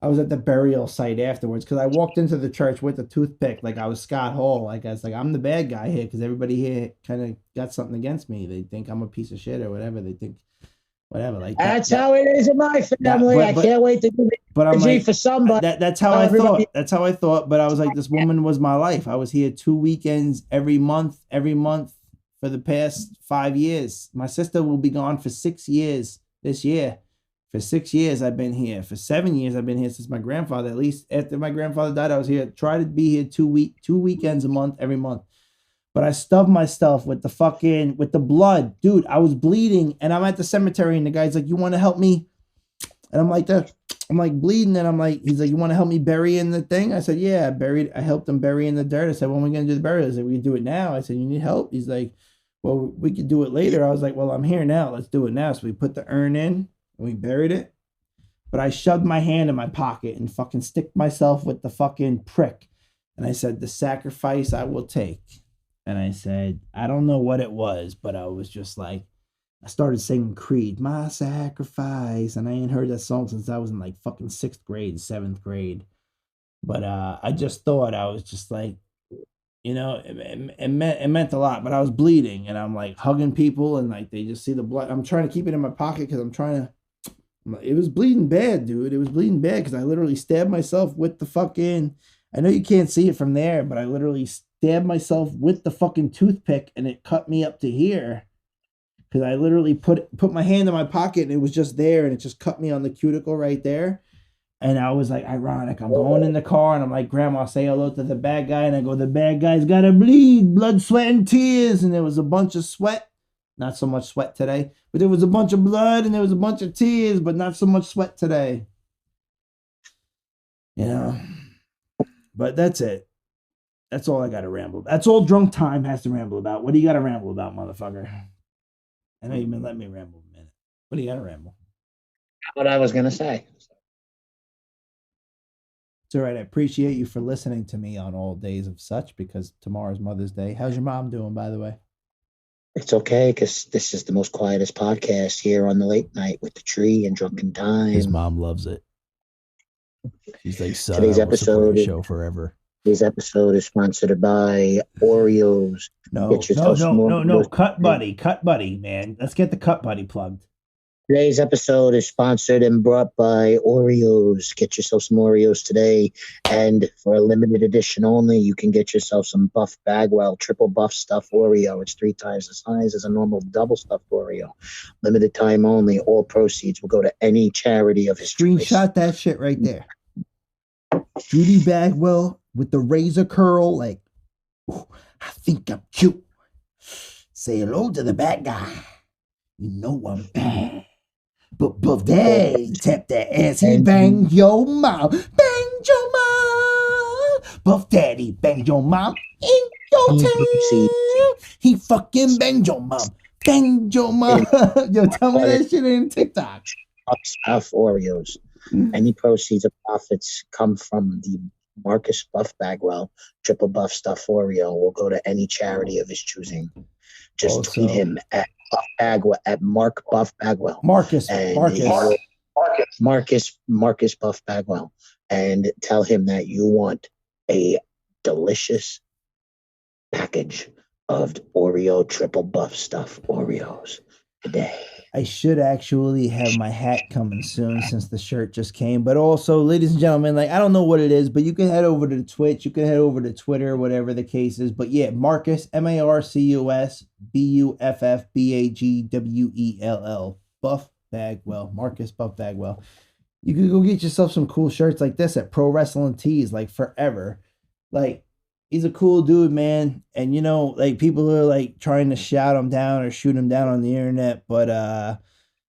I was at the burial site afterwards because I walked into the church with a toothpick like I was Scott Hall. Like I was like, I'm the bad guy here because everybody here kind of got something against me. They think I'm a piece of shit or whatever. They think whatever. Like that's how it is in my family. I can't wait to do but I'm like, for somebody. That's how I thought. That's how I thought. But I was like, this woman was my life. I was here 2 weekends every month for the past 5 years. My sister will be gone for 6 years this year. For 6 years, I've been here. For 7 years, I've been here since my grandfather. At least after my grandfather died, I was here. Try to be here 2 weekends a month, every month. But I stubbed myself with the blood. Dude, I was bleeding and I'm at the cemetery and the guy's like, you want to help me? And I'm like, bleeding. And he's like, you want to help me bury in the thing? I said, yeah, I helped him bury in the dirt. I said, when are we going to do the burial? I said, we can do it now. I said, you need help? He's like, well, we could do it later. I was like, well, I'm here now. Let's do it now. So we put the urn in and we buried it. But I shoved my hand in my pocket and fucking sticked myself with the fucking prick. And I said, the sacrifice I will take. And I said, I don't know what it was, but I was just like, I started singing Creed, My Sacrifice. And I ain't heard that song since I was in like fucking 6th grade, 7th grade. But I just thought, I was just like, you know, it meant a lot. But I was bleeding and I'm like hugging people and like they just see the blood. I'm trying to keep it in my pocket because it was bleeding bad, dude. It was bleeding bad because I literally stabbed myself with the fucking, I know you can't see it from there, but I literally stabbed myself with the fucking toothpick and it cut me up to here. Because I literally put my hand in my pocket and it was just there and it just cut me on the cuticle right there. And I was like, ironic. I'm going in the car and I'm like, Grandma, say hello to the bad guy. And I go, the bad guy's got to bleed, blood, sweat, and tears. And there was a bunch of sweat. Not so much sweat today. But there was a bunch of blood and there was a bunch of tears, but not so much sweat today. You know? But that's it. That's all I got to ramble. That's all Drunk Time has to ramble about. What do you got to ramble about, motherfucker? I know you've been letting me ramble a minute. What do you got to ramble? What I was going to say. It's all right. I appreciate you for listening to me on all days of such because tomorrow's Mother's Day. How's your mom doing, by the way? It's okay because this is the most quietest podcast here on the late night with the tree and Drunkin TyMe. His mom loves it. She's like, son, today's I will episode support your show forever. Today's episode is sponsored by Oreos. No. Cut buddy, man. Let's get the Cut Buddy plugged. Today's episode is sponsored and brought by Oreos. Get yourself some Oreos today. And for a limited edition only, you can get yourself some Buff Bagwell triple buff stuffed Oreo. It's 3 times the size as a normal double stuffed Oreo. Limited time only. All proceeds will go to any charity of his choice. Screenshot that shit right there. Judy Bagwell with the razor curl, like, I think I'm cute. Say hello to the bad guy. You know I'm bad. But Daddy tap that ass, he banged your mom. Banged your mom. Buff Daddy banged your mom in your tail. He fucking banged your mom. Banged your mom. Yo, tell me that shit in TikTok. Stuff Oreos. Any proceeds of profits come from the Marcus Buff Bagwell triple buff stuff Oreo will go to any charity of his choosing. Just tweet him at Buff Bagwell, at Mark Buff Bagwell. Marcus Buff Bagwell, and tell him that you want a delicious package of Oreo triple buff stuff Oreos today. I should actually have my hat coming soon since the shirt just came. But also, ladies and gentlemen, like, I don't know what it is, but you can head over to Twitch. You can head over to Twitter, whatever the case is. But yeah, Marcus, Marcus Buffbagwell. Buff Bagwell. Marcus Buff Bagwell. You can go get yourself some cool shirts like this at Pro Wrestling Tees, like forever. Like, he's a cool dude, man. And, you know, like, people are, like, trying to shout him down or shoot him down on the internet. But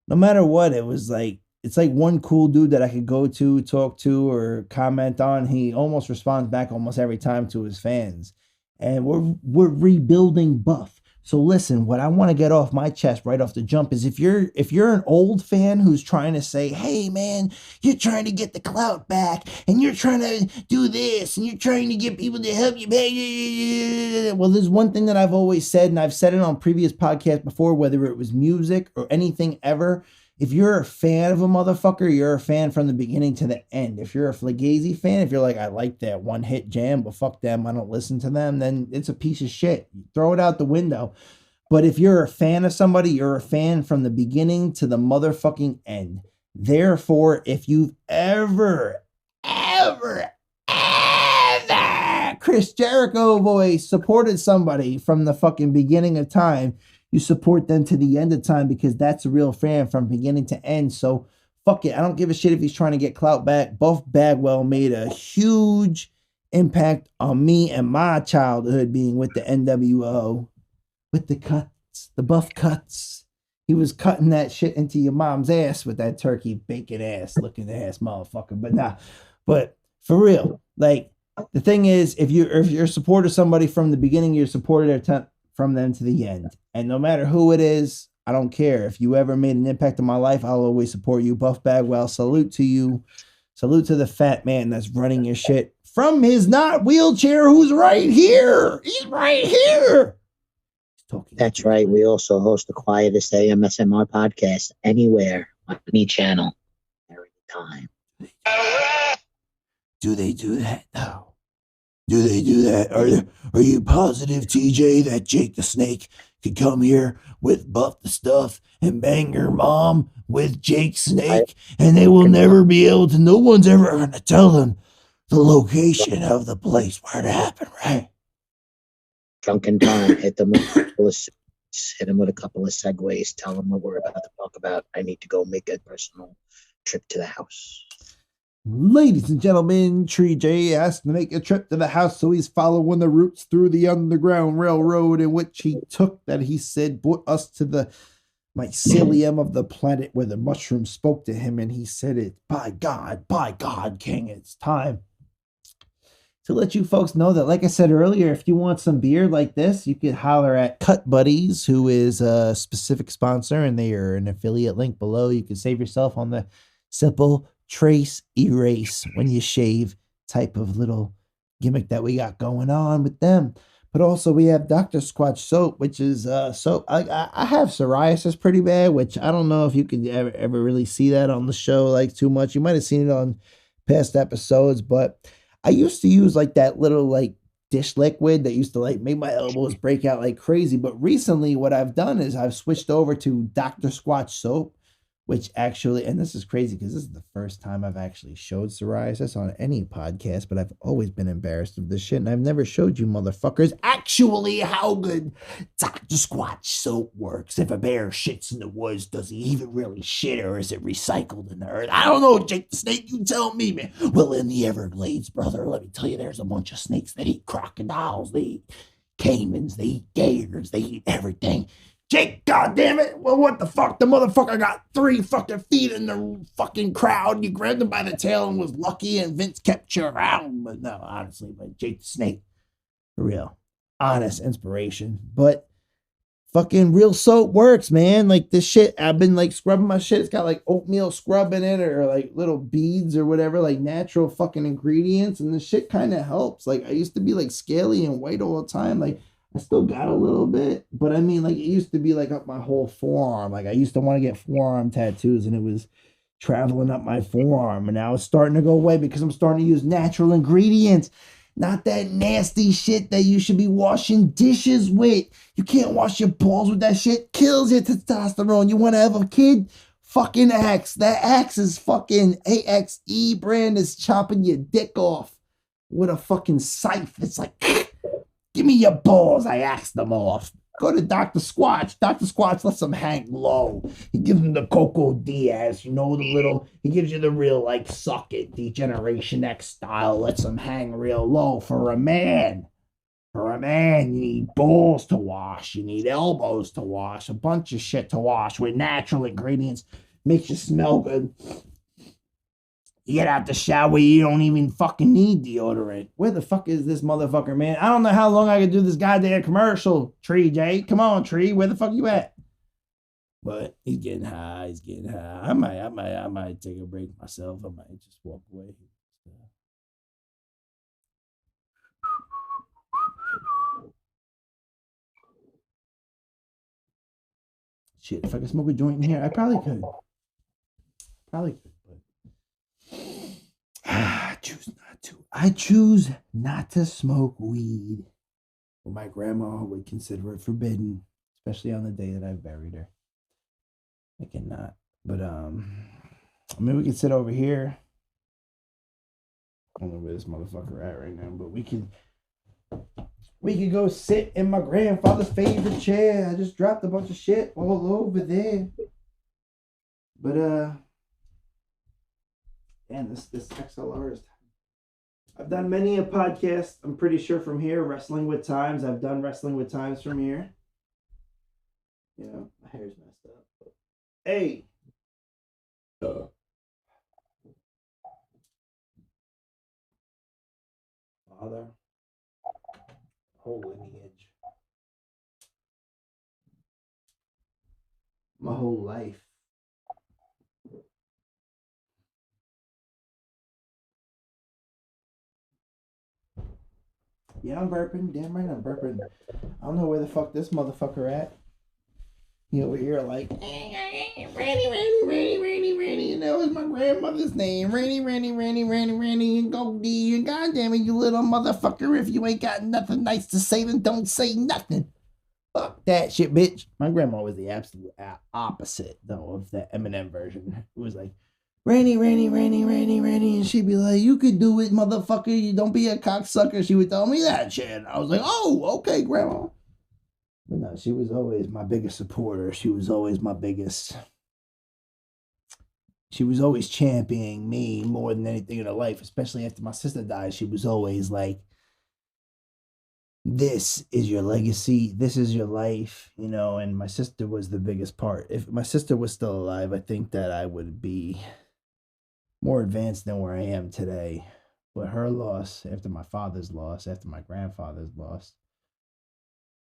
no matter what, it was, like, it's like one cool dude that I could go to, talk to, or comment on. He almost responds back almost every time to his fans. And we're rebuilding Buff. So listen, what I want to get off my chest right off the jump is if you're an old fan who's trying to say, hey man, you're trying to get the clout back and you're trying to do this and you're trying to get people to help you. Well, there's one thing that I've always said, and I've said it on previous podcasts before, whether it was music or anything ever. If you're a fan of a motherfucker, you're a fan from the beginning to the end. If you're a Flagazy fan, if you're like, I like that one hit jam, but fuck them, I don't listen to them, then it's a piece of shit. You throw it out the window. But if you're a fan of somebody, you're a fan from the beginning to the motherfucking end. Therefore, if you've ever Chris Jericho voice supported somebody from the fucking beginning of time, you support them to the end of time, because that's a real fan from beginning to end. So fuck it. I don't give a shit if he's trying to get clout back. Buff Bagwell made a huge impact on me and my childhood being with the NWO. With the cuts, the buff cuts. He was cutting that shit into your mom's ass with that turkey bacon ass looking ass motherfucker. But for real, like, the thing is, if you're a supporter of somebody from the beginning, you're supported from them to the end. And no matter who it is, I don't care. If you ever made an impact on my life, I'll always support you. Buff Bagwell, salute to you. Salute to the fat man that's running your shit from his not wheelchair, who's right here. He's right here. That's right. We also host the quietest AMSMR podcast anywhere on any channel, every time. Do they do that? No. Do they do that? Are you positive, TJ, that Jake the Snake could come here with Buff the Stuff and bang your mom with Jake Snake, and they will never be able to? No one's ever going to tell them the location of the place where it happened, right? Drunkin TyMe, hit them with a couple of segues. Tell them what we're about to talk about. I need to go make a personal trip to the house. Ladies and gentlemen, Tree J asked to make a trip to the house, so he's following the routes through the Underground Railroad, in which he took that he said brought us to the mycelium of the planet where the mushroom spoke to him, and he said it, by God, King, it's time to let you folks know that, like I said earlier, if you want some beer like this, you could holler at Cut Buddies, who is a specific sponsor, and they are an affiliate link below. You can save yourself on the simple trace erase when you shave type of little gimmick that we got going on with them. But also we have Dr. Squatch soap, which is soap. I have psoriasis pretty bad, which I don't know if you could ever really see that on the show like too much. You might have seen it on past episodes, but I used to use like that little like dish liquid that used to like make my elbows break out like crazy. But recently what I've done is I've switched over to Dr. Squatch soap, which actually, and this is crazy because this is the first time I've actually showed psoriasis on any podcast, but I've always been embarrassed of this shit, and I've never showed you motherfuckers actually how good Dr. Squatch soap works. If a bear shits in the woods, does he even really shit, or is it recycled in the earth? I don't know, Jake the Snake, you tell me, man. Well, in the Everglades, brother, let me tell you, there's a bunch of snakes that eat crocodiles, they eat caimans, they eat gators, they eat everything. Jake, goddammit, well, what the fuck? The motherfucker got 3 fucking feet in the fucking crowd. You grabbed him by the tail and was lucky, and Vince kept you around. But no, honestly, but Jake the Snake, for real, honest inspiration. But fucking real soap works, man. Like this shit, I've been like scrubbing my shit. It's got like oatmeal scrub in it, or like little beads or whatever, like natural fucking ingredients. And the shit kind of helps. Like I used to be like scaly and white all the time. Like I still got a little bit, but I mean, like, it used to be like up my whole forearm. Like I used to want to get forearm tattoos, and it was traveling up my forearm, and now it's starting to go away because I'm starting to use natural ingredients, not that nasty shit that you should be washing dishes with. You can't wash your balls with that shit. Kills your testosterone. You want to have a kid? Fucking Axe. That Axe is fucking AXE brand is chopping your dick off with a fucking scythe. It's like, give me your balls. I axed them off. Go to Dr. Squatch. Dr. Squatch lets them hang low. He gives them the Coco Diaz, you know, he gives you the real, like, suck it, Degeneration X style. Lets them hang real low. For a man, you need balls to wash. You need elbows to wash. A bunch of shit to wash with natural ingredients. Makes you smell good. You get out the shower, you don't even fucking need deodorant. Where the fuck is this motherfucker, man? I don't know how long I could do this goddamn commercial, Tree J. Come on, Tree, where the fuck you at? But he's getting high, I might take a break myself. I might just walk away. Shit, if I could smoke a joint in here, I probably could. I choose not to smoke weed. Well, my grandma would consider it forbidden, especially on the day that I buried her. I cannot. But I mean, we can sit over here. I don't know where this motherfucker at right now, but we could go sit in my grandfather's favorite chair. I just dropped a bunch of shit all over there. But damn, this XLR is. I've done many a podcast, I'm pretty sure, from here. Wrestling with Times. I've done Wrestling with Times from here. You know, my hair's messed up. But, hey. Father. Whole lineage. My whole life. Yeah, I'm burping. Damn right I'm burping. I don't know where the fuck this motherfucker at. He over here like, Randy, and that was my grandmother's name. Randy, and Goldie, and goddamn it, you little motherfucker. If you ain't got nothing nice to say, then don't say nothing. Fuck that shit, bitch. My grandma was the absolute opposite, though, of the Eminem version. It was like, Randy, and she'd be like, you could do it, motherfucker. You don't be a cocksucker. She would tell me that shit. I was like, oh, okay, grandma. But no, she was always my biggest supporter. She was always my biggest. She was always championing me more than anything in her life, especially after my sister died. She was always like, this is your legacy. This is your life, you know, and my sister was the biggest part. If my sister was still alive, I think that I would be more advanced than where I am today. But her loss, after my father's loss, after my grandfather's loss,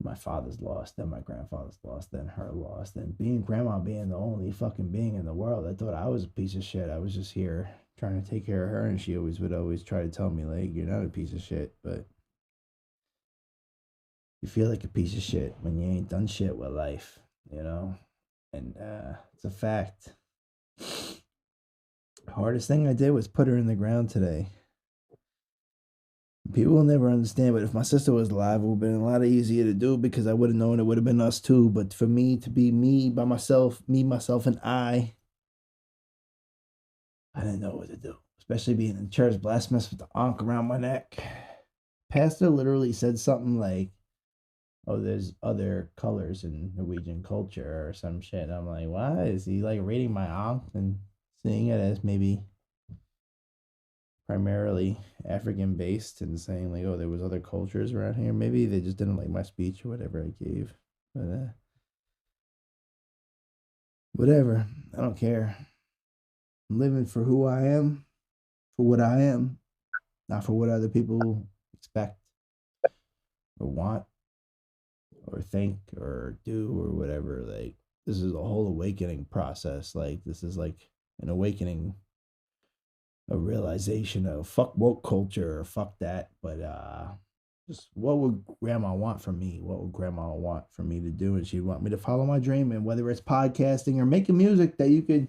my father's loss, then my grandfather's loss, then her loss, then grandma being the only fucking being in the world. I thought I was a piece of shit. I was just here trying to take care of her, and she would always try to tell me, like, you're not a piece of shit, but you feel like a piece of shit when you ain't done shit with life, you know? And it's a fact. The hardest thing I did was put her in the ground today. People will never understand, but if my sister was alive, it would have been a lot easier to do because I would have known it would have been us too. But for me to be me by myself, and I didn't know what to do. Especially being in church, blasphemous with the ankh around my neck. Pastor literally said something like, oh, there's other colors in Norwegian culture or some shit. I'm like, why? Is he like rating my ankh and seeing it as maybe primarily African based and saying like, oh, there was other cultures around here? Maybe they just didn't like my speech or whatever I gave. But whatever. I don't care. I'm living for who I am, for what I am, not for what other people expect or want or think or do or whatever. Like, this is a whole awakening process. Like, this is like an awakening, a realization of fuck woke culture or fuck that. But just what would grandma want from me? What would grandma want for me to do? And she'd want me to follow my dream, and whether it's podcasting or making music that you could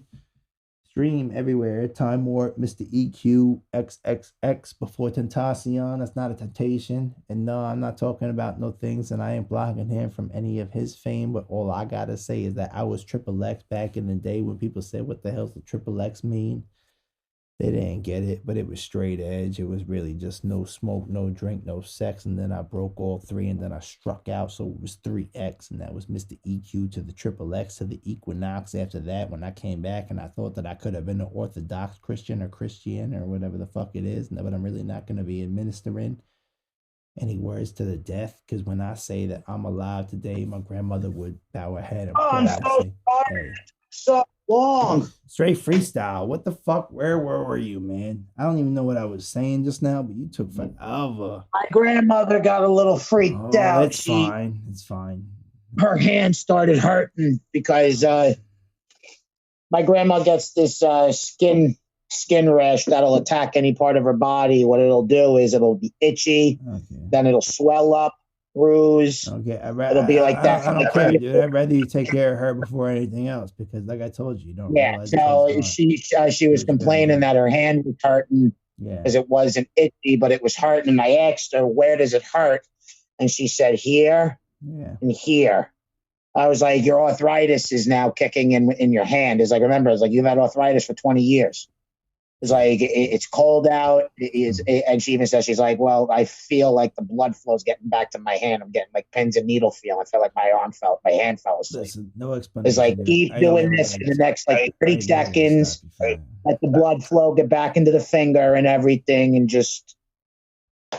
stream everywhere. Time Warp, Mr. EQ, XXX before Tentacion. That's not a temptation. And no, I'm not talking about no things, and I ain't blocking him from any of his fame. But all I gotta say is that I was Triple X back in the day when people said, what the hell's the Triple X mean? They didn't get it, but it was straight edge. It was really just no smoke, no drink, no sex. And then I broke all three, and then I struck out. So it was 3X, and that was Mr. EQ to the Triple X to the Equinox. After that, when I came back and I thought that I could have been an Orthodox Christian or Christian or whatever the fuck it is, but I'm really not going to be administering any words to the death. Because when I say that I'm alive today, my grandmother would bow her head and pray. I'm so sorry. Hey. So long. Straight freestyle. What the fuck? Where were you, man? I don't even know what I was saying just now, but you took forever. My grandmother got a little freaked out. It's fine. It's fine. Her hand started hurting because my grandma gets this skin rash that'll attack any part of her body. What it'll do is it'll be itchy, then it'll swell up, bruise. Okay, it'll be like that. I don't care, dude. I'd rather you take care of her before anything else, because like I told you don't realize. So she was complaining that her hand was hurting because it wasn't itchy, but it was hurting. And I asked her, where does it hurt? And she said, here and here. I was like, your arthritis is now kicking in your hand. It's like, remember, it's like, you've had arthritis for 20 years. It's like, it's cold out. And she even says, she's like, well, I feel like the blood flow's getting back to my hand. I'm getting like pins and needle feel. I feel like my hand fell asleep. Listen, no explanation. It's like, keep doing this for the next like 30 seconds. Let the blood flow get back into the finger and everything, and just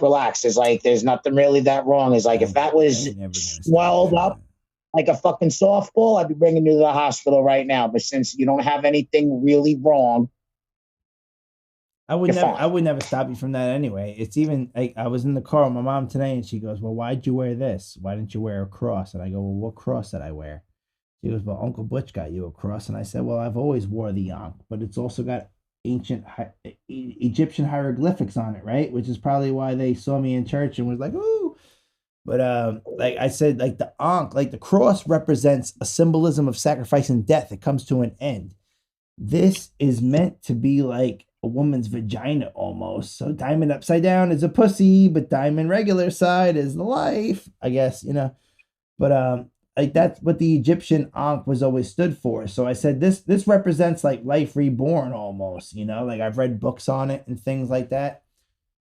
relax. It's like, there's nothing really that wrong. It's like, if that was swelled up like a fucking softball, I'd be bringing you to the hospital right now. But since you don't have anything really wrong, I would never stop you from that anyway. It's even like, I was in the car with my mom today, and she goes, well, why'd you wear this? Why didn't you wear a cross? And I go, well, what cross did I wear? She goes, well, Uncle Butch got you a cross. And I said, well, I've always wore the Ankh, but it's also got ancient Egyptian hieroglyphics on it, right? Which is probably why they saw me in church and was like, ooh. But like I said, like the Ankh, like the cross represents a symbolism of sacrifice and death. It comes to an end. This is meant to be like a woman's vagina almost. So diamond upside down is a pussy, but diamond regular side is the life, I guess, you know. But like that's what the Egyptian Ankh was always stood for. So I said this represents like life reborn almost, you know, like I've read books on it and things like that.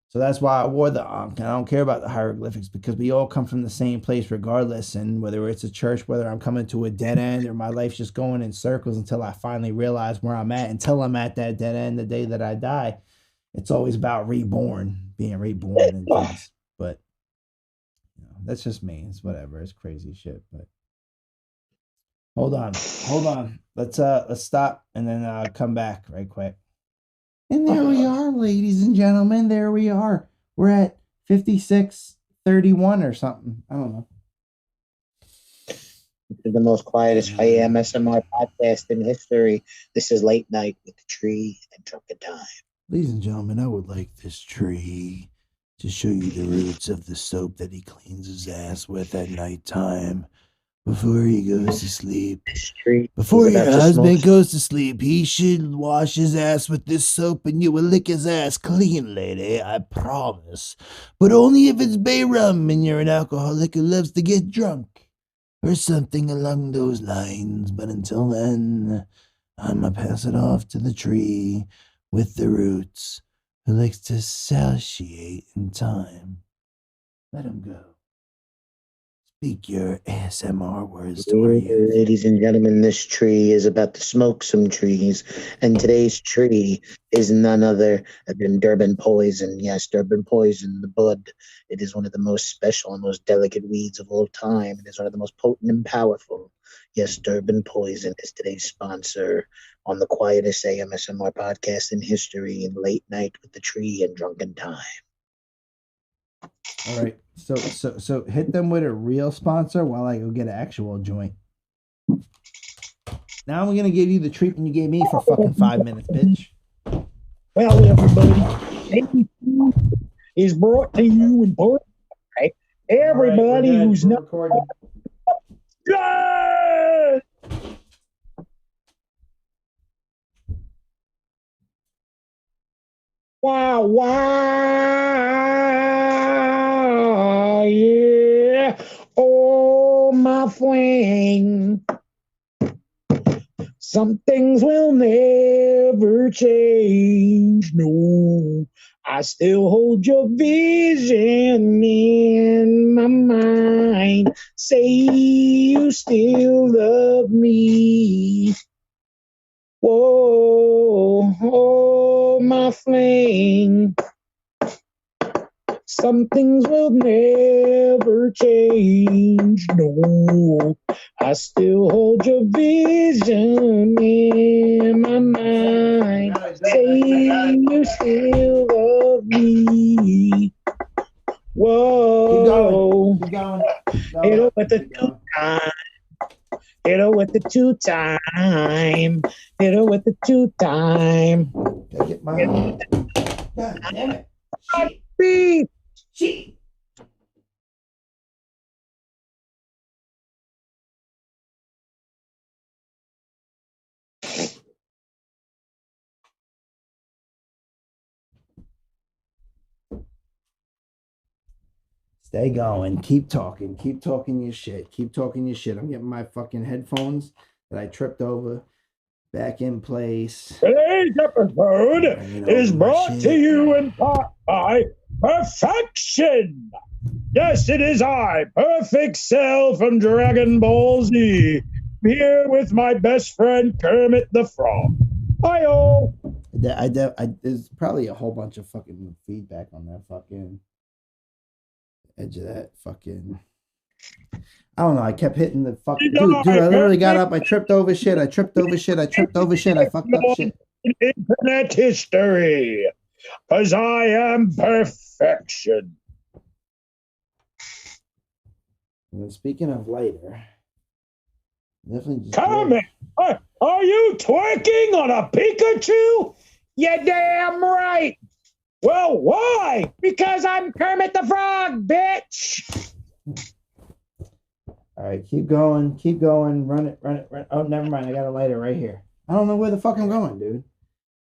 So that's why I wore the Ankh. And I don't care about the hieroglyphics, because we all come from the same place regardless. And whether it's a church, whether I'm coming to a dead end, or my life's just going in circles until I finally realize where I'm at, until I'm at that dead end the day that I die, it's always about being reborn and things. But you know, that's just me. It's whatever. It's crazy shit. But hold on. Let's stop and then come back right quick. And there we are, ladies and gentlemen. There we are. We're at 56:31 or something. I don't know. This is the most quietest AMSMR podcast in history. This is Late Night with the Tree and Drunkin TyMe. Ladies and gentlemen, I would like this tree to show you the roots of the soap that he cleans his ass with at nighttime. Before he goes to sleep. Before your husband goes to sleep, he should wash his ass with this soap, and you will lick his ass clean, lady, I promise. But only if it's bay rum and you're an alcoholic who loves to get drunk, or something along those lines. But until then, I'ma pass it off to the tree with the roots, who likes to satiate in time. Let him go. Speak your ASMR words to our youth. Ladies and gentlemen, this tree is about to smoke some trees, and today's tree is none other than Durban poison. Yes, Durban poison, the bud. It is one of the most special and most delicate weeds of all time. It is one of the most potent and powerful. Yes, Durban poison is today's sponsor on the quietest AMSMR podcast in history, in Late Night with the Tree and Drunkin TyMe. All right, so hit them with a real sponsor while I go get an actual joint. Now I'm gonna give you the treatment you gave me for fucking 5 minutes, bitch. Well, everybody, is brought to you in part by everybody who's not recording. Wow, yeah. Oh, my friend. Some things will never change. No, I still hold your vision in my mind. Say you still love me. Whoa, oh, my flame. Some things will never change. No, I still hold your vision in my mind. Say you still love me. Whoa. Keep going. Hit her with the two-time. Hit her with the two-time. Hit her with the two-time. Gotta get my... God damn it. Beep. Shit. Stay going. Keep talking. Keep talking your shit. Keep talking your shit. I'm getting my fucking headphones that I tripped over back in place. Today's episode is brought to you in part by Perfection. Yes, it is I, Perfect Cell from Dragon Ball Z, here with my best friend Kermit the Frog. Hi-oh! There's probably a whole bunch of fucking feedback on that fucking edge of that fucking. I don't know. I kept hitting the fucking dude. I literally got up. I tripped over shit. I fucked up shit. I fucked up shit. Internet history, because I am perfection. And speaking of later, definitely. Comment. Are you twerking on a Pikachu? You damn right. Well, why? Because I'm Kermit the Frog, bitch. All right, keep going. Run it. Oh, never mind. I got a lighter right here. I don't know where the fuck I'm going, dude.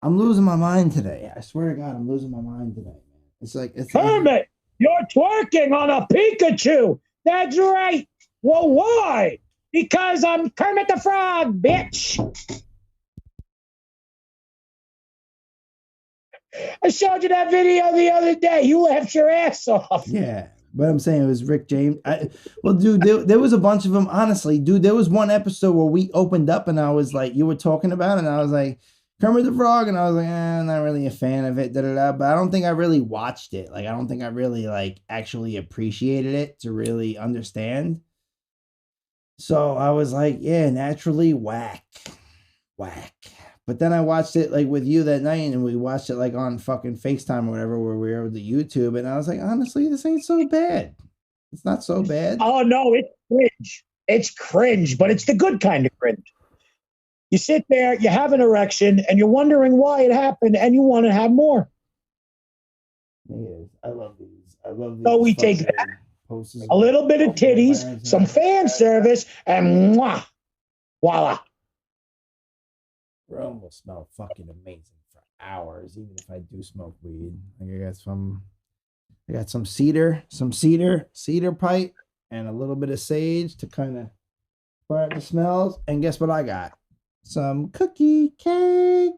I'm losing my mind today. I swear to God, I'm losing my mind today, man. It's Kermit, you're twerking on a Pikachu. That's right. Well, why? Because I'm Kermit the Frog, bitch. I showed you that video the other day. You laughed your ass off. Yeah, but I'm saying it was Rick James. Well, dude, there was a bunch of them. Honestly, dude, there was one episode where we opened up and I was like, you were talking about it, and I was like, Kermit the Frog, and I was like, I'm not really a fan of it, but I don't think I really watched it. Like, I don't think I really actually appreciated it to really understand. So I was like, yeah, naturally whack. But then I watched it with you that night, and we watched it on fucking FaceTime or whatever, where we were with the YouTube, and I was like, honestly, this ain't so bad. It's not so bad. Oh no, it's cringe. It's cringe, but it's the good kind of cringe. You sit there, you have an erection, and you're wondering why it happened, and you want to have more. Yes, I love these. So we take that, a little bit of titties, some fan service, and mwah, voila. Room will smell fucking amazing for hours, even if I do smoke weed. I got some cedar pipe, and a little bit of sage to kind of burn the smells. And guess what I got? Some cookie cake.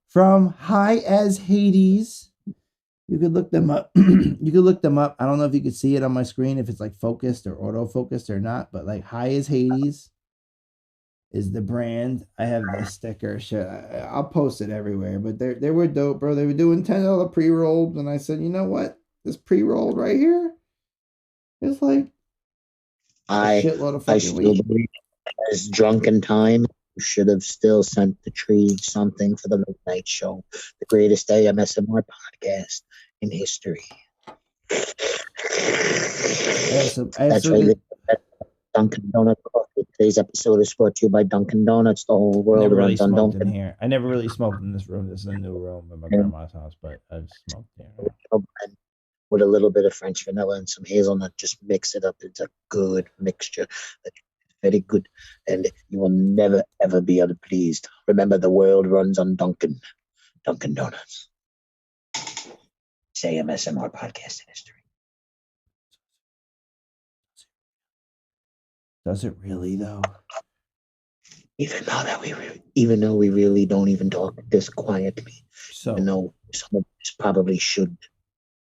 From High as Hades. You could look them up. I don't know if you could see it on my screen, if it's focused or autofocused or not, but High as Hades is the brand. I have the sticker. Shit, I'll post it everywhere. But they were dope, bro. They were doing $10 pre-rolls, and I said, you know what? This pre-roll right here is a shitload of fucking weed. Believe as Drunkin TyMe, you should have still sent the tree something for the midnight show, the greatest AMSMR podcast in history. That's right. Dunkin' Donuts coffee. Today's episode is brought to you by Dunkin' Donuts. The whole world runs on Dunkin'. Here. I never really smoked in this room. This is a new room in my grandma's house, but I've smoked there. With a little bit of French vanilla and some hazelnut, just mix it up. It's a good mixture. Very good, and you will never ever be unpleased. Remember, the world runs on Dunkin' Donuts. Say MSMR podcast in history. Does it really though? Even though we really don't even talk this quietly, even though some of us probably should,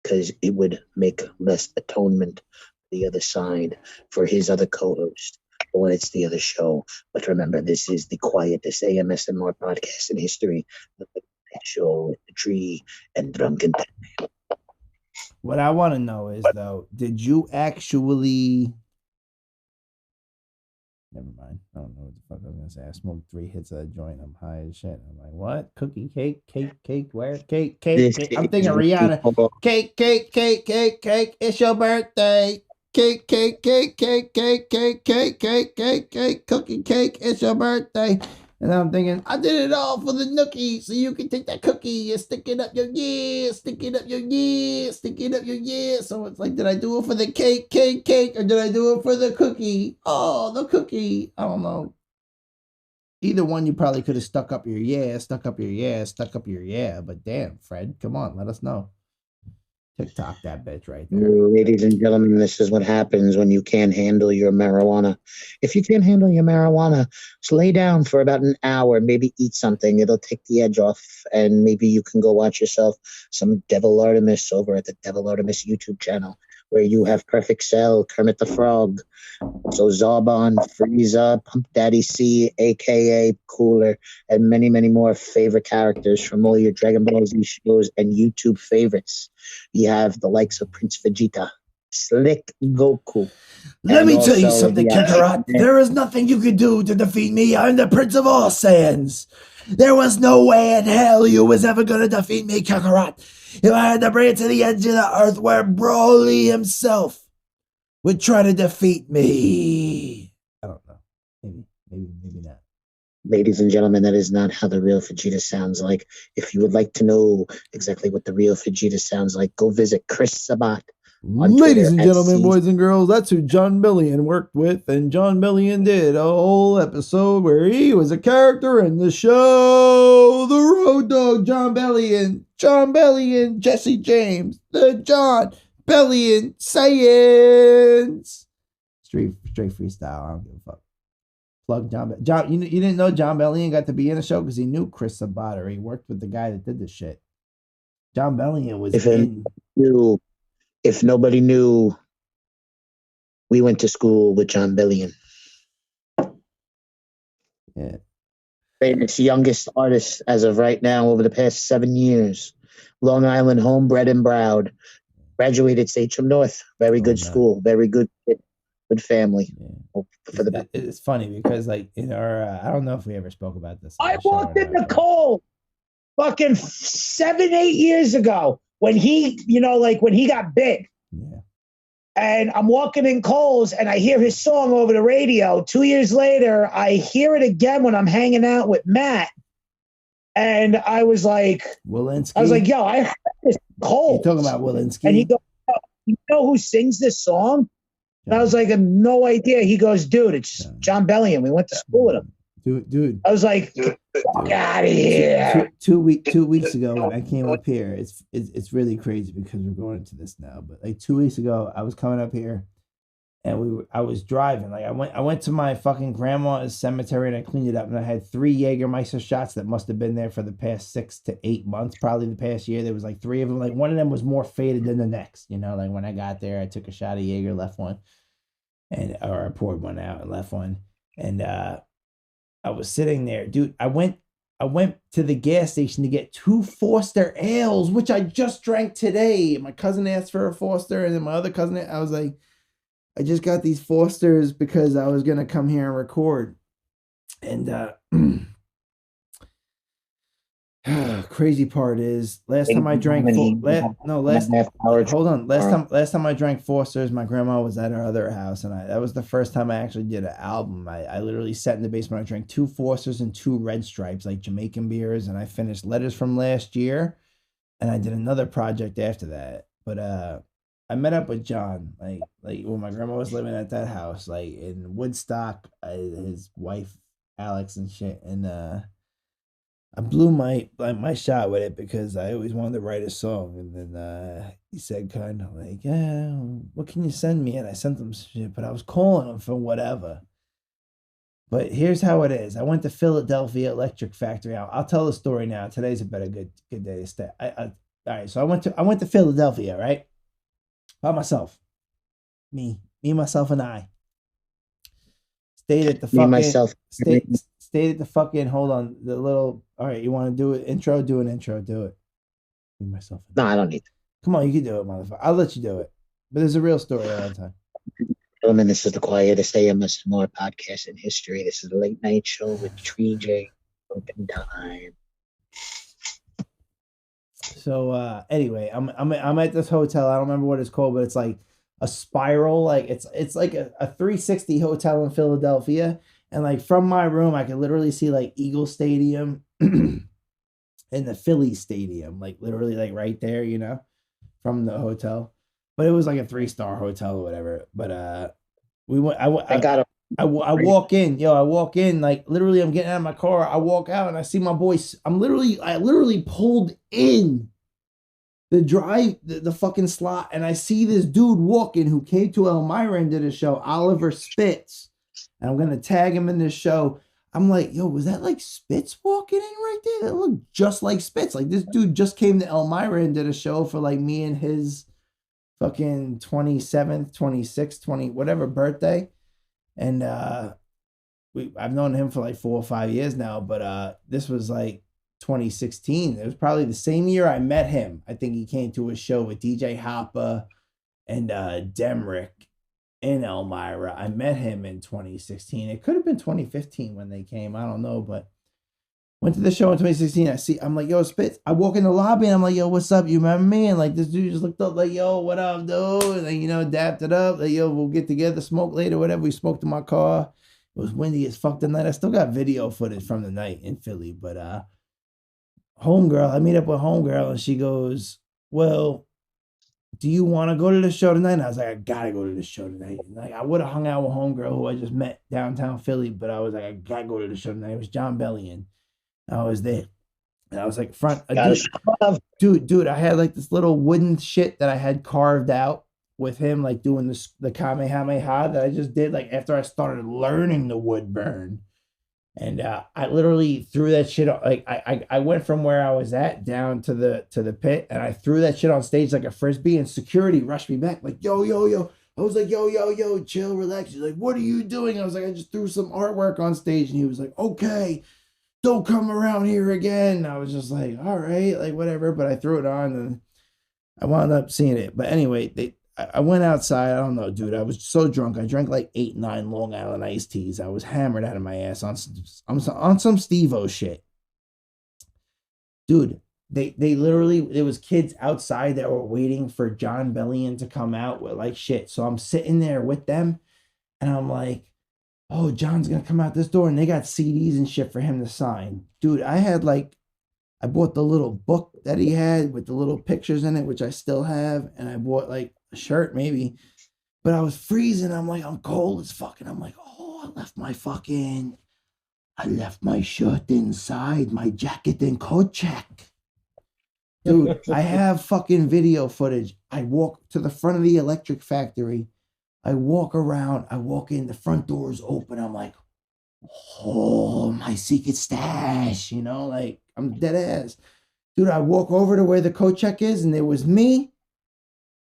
because it would make less atonement for the other side for his other co-host. When it's the other show. But remember, this is the quietest AMSMR podcast in history. The show with the tree and Drunkin TyMe. What I want to know is, though, did you actually... Never mind. I don't know what the fuck I was going to say. I smoked 3 hits of a joint. I'm high as shit. I'm like, what? Cookie, cake, where? Cake. I'm thinking Rihanna. Cake. It's your birthday. Cake, cookie cake, it's your birthday. And I'm thinking, I did it all for the nookie, so you can take that cookie and stick it up your yeah. So it's did I do it for the cake, or did I do it for the cookie? Oh, the cookie. I don't know. either one you probably could have stuck up your yeah, stuck up your yeah, stuck up your yeah. But damn, Fred, come on, let us know. TikTok that bitch right there. Ladies and gentlemen, this is what happens when you can't handle your marijuana. If you can't handle your marijuana, just lay down for about an hour, maybe eat something. It'll take the edge off, and maybe you can go watch yourself some Devil Artemis over at the Devil Artemis YouTube channel, where you have Perfect Cell, Kermit the Frog, so Zarbon, Frieza, Pump Daddy C, aka Cooler, and many, many more favorite characters from all your Dragon Ball Z shows and YouTube favorites. You have the likes of Prince Vegeta, Slick Goku. Let me tell you something, Kakarot. There is nothing you could do to defeat me. I'm the Prince of all Saiyans. There was no way in hell you was ever going to defeat me, Kakarot. If I had to bring it to the edge of the earth where Broly himself would try to defeat me. I don't know. Maybe not. Ladies and gentlemen, that is not how the real Vegeta sounds like. If you would like to know exactly what the real Vegeta sounds like, go visit Chris Sabat. Ladies and gentlemen, boys and girls, that's who John Billion worked with, and John Billion did a whole episode where he was a character in the show The Road Dogg. John Billion, Jesse James, the John Billion Science. Straight freestyle. I don't give a fuck. Plug John. You didn't know John Bellion got to be in the show because he knew Chris Sabat, or he worked with the guy that did the shit. John Bellion was if nobody knew, we went to school with John Bellion. Yeah. Famous youngest artist as of right now over the past 7 years. Long Island, homebred and proud. Graduated Sachem North. Very good school. Very good family. Yeah. It's funny because, like, in our, I don't know if we ever spoke about this. I walked in the cold fucking 7-8 years ago when he, when he got big. Yeah. And I'm walking in Kohl's and I hear his song over the radio. 2 years later, I hear it again when I'm hanging out with Matt. And I was like, Walensky. Yo, I heard this Kohl's. You're talking about Walensky. And he goes, oh, you know who sings this song? And I was like, I have no idea. He goes, dude, it's John Bellion. We went to school with him. Dude. I was like, fuck out of here. Two weeks ago when I came up here, it's really crazy because we're going into this now. But like 2 weeks ago, I was coming up here, and I was driving. Like I went to my fucking grandma's cemetery and I cleaned it up, and I had 3 Jägermeister shots that must have been there for the past 6 to 8 months, probably the past year. There was like 3 of them. Like one of them was more faded than the next. Like when I got there, I took a shot of Jaeger, left one, or I poured one out and left one, and I was sitting there, dude. I went to the gas station to get 2 Foster ales, which I just drank today. My cousin asked for a Foster, and then my other cousin, I was like, I just got these Fosters because I was gonna come here and record. And crazy part is last time I drank last time I drank Foster's, my grandma was at our other house, and that was the first time I actually did an album. I literally sat in the basement. I drank 2 Foster's and 2 Red Stripes, like Jamaican beers, and I finished Letters from Last Year, and I did another project after that. But I met up with John like when my grandma was living at that house, like in Woodstock, his wife Alex and shit, and I blew my shot with it because I always wanted to write a song. And then he said kind of like, yeah, what can you send me? And I sent him some shit, but I was calling him for whatever. But here's how it is. I went to Philadelphia Electric Factory. I'll tell the story now. Today's a better good day to stay. All right, so I went to Philadelphia, right? By myself. Me, myself, and I. Stayed at the fucking stayed at the fucking, hold on, the little, all right, you want to do an intro? Do an intro, do it. Me, myself. No, I don't need to. Come on, you can do it, motherfucker. I'll let you do it. But there's a real story all the time. Gentlemen, this is the quietest AMSMR podcast in history. This is a late night show with Tree J. Drunkin TyMe. So anyway, I'm at this hotel. I don't remember what it's called, but it's like a spiral, like it's like a 360 hotel in Philadelphia. And like from my room, I could literally see like Eagle Stadium and the Philly Stadium, like literally like right there, from the hotel. But it was like a 3-star hotel or whatever. But we went. I got I walk in, like literally I'm getting out of my car. I walk out and I see my boy. I literally pulled in the fucking slot, and I see this dude walking who came to Elmira and did a show, Oliver Spitz. And I'm gonna tag him in this show. I'm like, yo, was that like Spitz walking in right there? That looked just like Spitz. Like this dude just came to Elmira and did a show for like me and his fucking 27th, 26th, 20, whatever birthday. And I've known him for like 4 or 5 years now, but this was like 2016. It was probably the same year I met him. I think he came to a show with DJ Hoppa and Demrick in Elmira. I met him in 2016. It could have been 2015 when they came. I don't know, but went to the show in 2016. I'm like, yo, Spitz. I walk in the lobby and I'm like, yo, what's up? You remember me? And like this dude just looked up like, yo, what up, dude? And like, dapped it up. Like, yo, we'll get together, smoke later, whatever. We smoked in my car. It was windy as fuck the night. I still got video footage from the night in Philly, but homegirl, I meet up with homegirl and she goes, well, do you want to go to the show tonight? And I was like, I gotta go to the show tonight. And like I would have hung out with homegirl who I just met downtown Philly, but I was like, I gotta go to the show tonight. It was John Bellion. I was there. And I was like, dude, I had like this little wooden shit that I had carved out with him, like doing the Kamehameha that I just did, like after I started learning the wood burn. And I literally threw that shit on, like I went from where I was at down to the pit, and I threw that shit on stage like a frisbee, and security rushed me back, like, yo. I was like, yo, chill, relax. He's like, what are you doing? I was like, I just threw some artwork on stage, and he was like, okay, don't come around here again. I was just like, all right, like whatever. But I threw it on and I wound up seeing it. But anyway, I went outside. I don't know, dude. I was so drunk. I drank like 8, 9 Long Island iced teas. I was hammered out of my ass on some Steve-O shit. Dude, they literally, there was kids outside that were waiting for John Bellion to come out with like shit. So I'm sitting there with them and I'm like, oh, John's gonna come out this door, and they got CDs and shit for him to sign. Dude, I bought the little book that he had with the little pictures in it, which I still have, and I bought like a shirt maybe, but I was freezing. I'm like, I'm cold as fuck, and I'm like, oh, I left my shirt inside, my jacket and coat check. Dude, I have fucking video footage. I walk to the front of the electric factory. I walk around, I walk in, the front door's open. I'm like, oh, my secret stash, like I'm dead ass. Dude, I walk over to where the coat check is, and there was me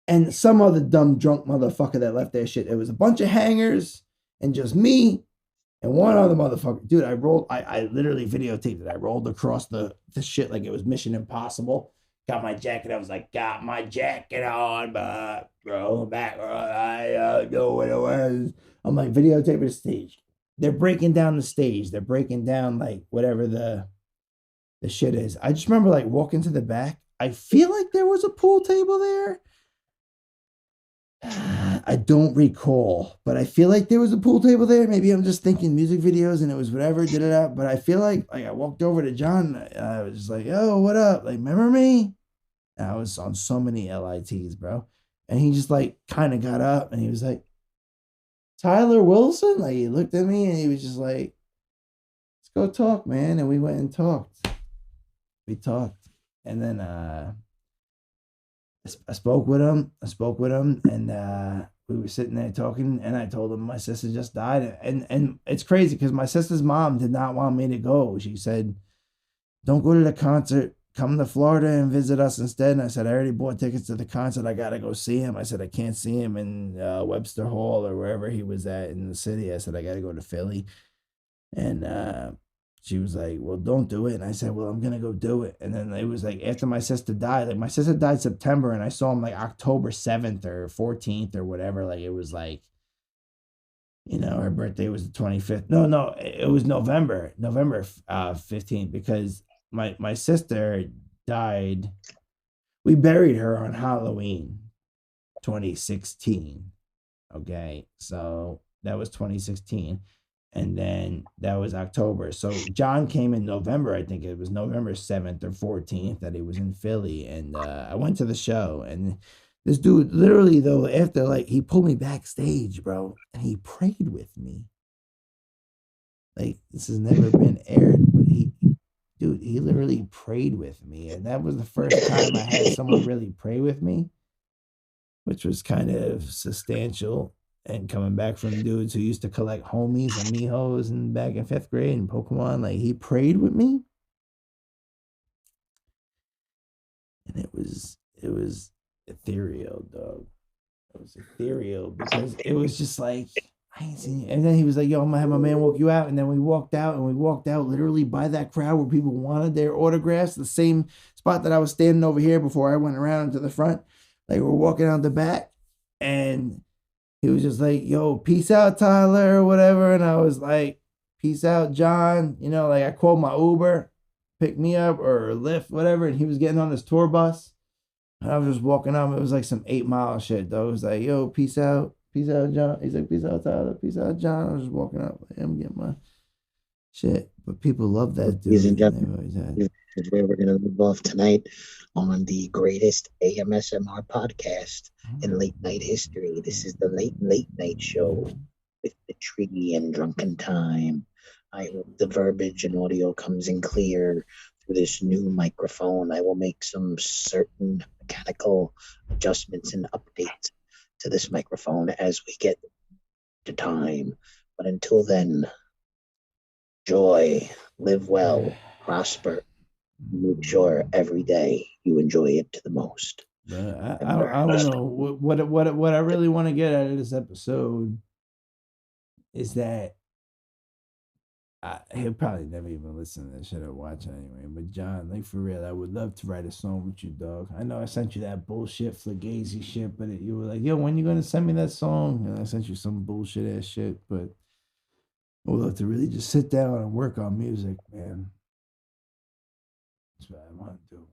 and some other dumb drunk motherfucker that left their shit. It was a bunch of hangers and just me and one other motherfucker. Dude, I literally videotaped it. I rolled across the shit like it was Mission Impossible. Got my jacket. I was like, got my jacket on, but roll back. I know what it was. I'm like, videotaping the stage. They're breaking down the stage. They're breaking down like whatever the shit is. I just remember like walking to the back. I feel like there was a pool table there. I don't recall, but I feel like there was a pool table there. Maybe I'm just thinking music videos and it was whatever, did it out. But I feel like I walked over to John. I was just like, yo, what up? Like, remember me? And I was on so many LITs, bro. And he just like kind of got up and he was like, Tyler Wilson? Like he looked at me and he was just like, let's go talk, man. And we went and talked. We talked. And then I spoke with him. And we were sitting there talking, and I told him my sister just died. And it's crazy because my sister's mom did not want me to go. She said, don't go to the concert. Come to Florida and visit us instead. And I said, I already bought tickets to the concert. I got to go see him. I said, I can't see him in Webster Hall or wherever he was at in the city. I said, I got to go to Philly. And she was like, well, don't do it. And I said, well, I'm going to go do it. And then it was like after my sister died, like my sister died September and I saw him like October 7th or 14th or whatever. Like it was like, her birthday was the 25th. No, it was November 15th because my sister died. We buried her on Halloween 2016. Okay. So that was 2016. And then that was October. So John came in November. I think it was November 7th or 14th that he was in Philly. And I went to the show. And this dude, literally, though, after, like, he pulled me backstage, bro. And he prayed with me. like this has never been aired, but he literally prayed with me, and that was the first time I had someone really pray with me, which was kind of substantial. And coming back from dudes who used to collect homies and mihos and back in 5th grade and Pokemon, like he prayed with me. And it was ethereal, dog. It was ethereal because it was just like, I ain't seen you. And then he was like, yo, I'm gonna have my man walk you out. And then we walked out literally by that crowd where people wanted their autographs, the same spot that I was standing over here before I went around to the front. Like we're walking out the back, and he was just like, yo, peace out, Tyler, or whatever. And I was like, peace out, John. You know, like I called my Uber, pick me up, or Lyft, whatever. And he was getting on his tour bus. And I was just walking up. It was like some 8-mile shit, though. It was like, yo, peace out, John. He's like, peace out, Tyler, peace out, John. I was just walking up. Like, I'm getting my shit. But people love that dude. Ladies and gentlemen, this is where we're going to move off tonight on the greatest AMSMR podcast in late night history. This is the late night show with the Tree and Drunkin TyMe. I hope the verbiage and audio comes in clear through this new microphone. I will make some certain mechanical adjustments and updates to this microphone as we get to time. But until then, joy, live well, prosper. Make sure every day you enjoy it to the most. I don't know what I really want to get out of this episode is that he'll probably never even listen to this shit or watch it anyway. But John, like for real, I would love to write a song with you, dog. I know I sent you that bullshit Fugazi shit, but you were like, yo, when you gonna send me that song? And I sent you some bullshit ass shit, but I would love to really just sit down and work on music, man. That's what I want to do.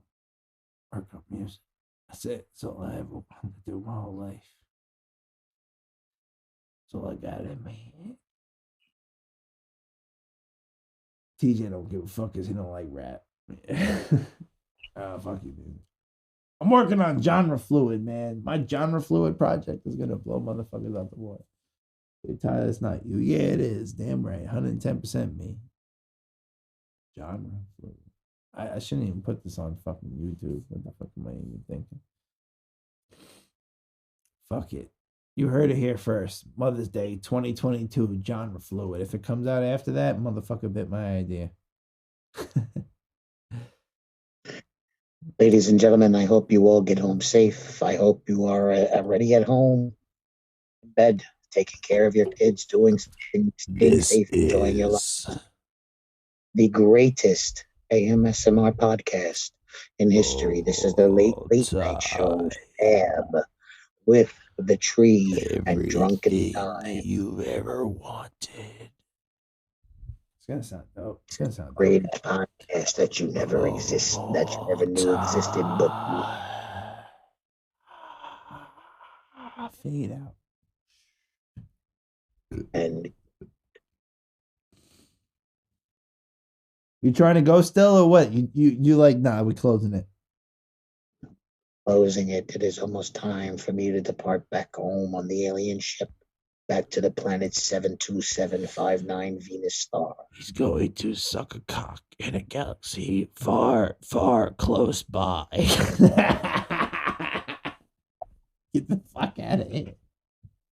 Work on music. That's it. That's all I ever wanted to do my whole life. That's all I got in me. TJ don't give a fuck because he don't like rap. Fuck you, dude. I'm working on genre fluid, man. My genre fluid project is gonna blow motherfuckers out the water. Hey, Tyler, it's not you. Yeah, it is. Damn right. 110% me. Genre fluid. I shouldn't even put this on fucking YouTube. What the fuck am I even thinking? Fuck it. You heard it here first. Mother's Day 2022, genre fluid. If it comes out after that, motherfucker bit my idea. Ladies and gentlemen, I hope you all get home safe. I hope you are already at home, in bed, taking care of your kids, doing something, staying safe, enjoying your life. The greatest AMSMR podcast in history. This is the late night show tab with the Tree and Drunkin TyMe. You've ever wanted. It's gonna sound dope. It's gonna sound great podcast that you never knew existed, but fade out. And you trying to go still or what? You like, nah, we're closing it. Closing it. It is almost time for me to depart back home on the alien ship, back to the planet 72759 Venus Star. He's going to suck a cock in a galaxy far, far close by. Get the fuck out of here.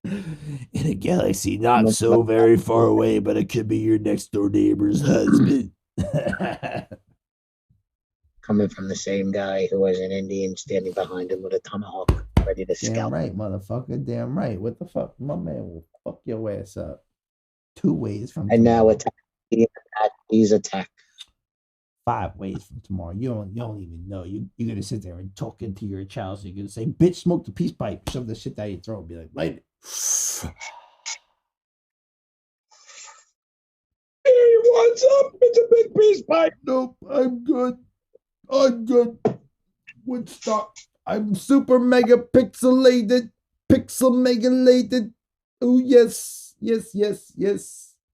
In a galaxy not so very far away, but it could be your next door neighbor's husband. Coming from the same guy who has an Indian standing behind him with a tomahawk, ready to scalp. Damn right, motherfucker. Damn right. What the fuck? My man will fuck your ass up. 2 ways from and tomorrow. Now attack. He's attack. 5 ways from tomorrow. You don't even know. You're gonna sit there and talk into your child. So you're gonna say, "Bitch, smoke the peace pipe." Shove the shit down your throat. And be like, "Light it." Hey, what's up? It's a big peace pipe. Nope, I'm good. Woodstock. I'm super mega pixelated. Pixel megalated. Oh yes.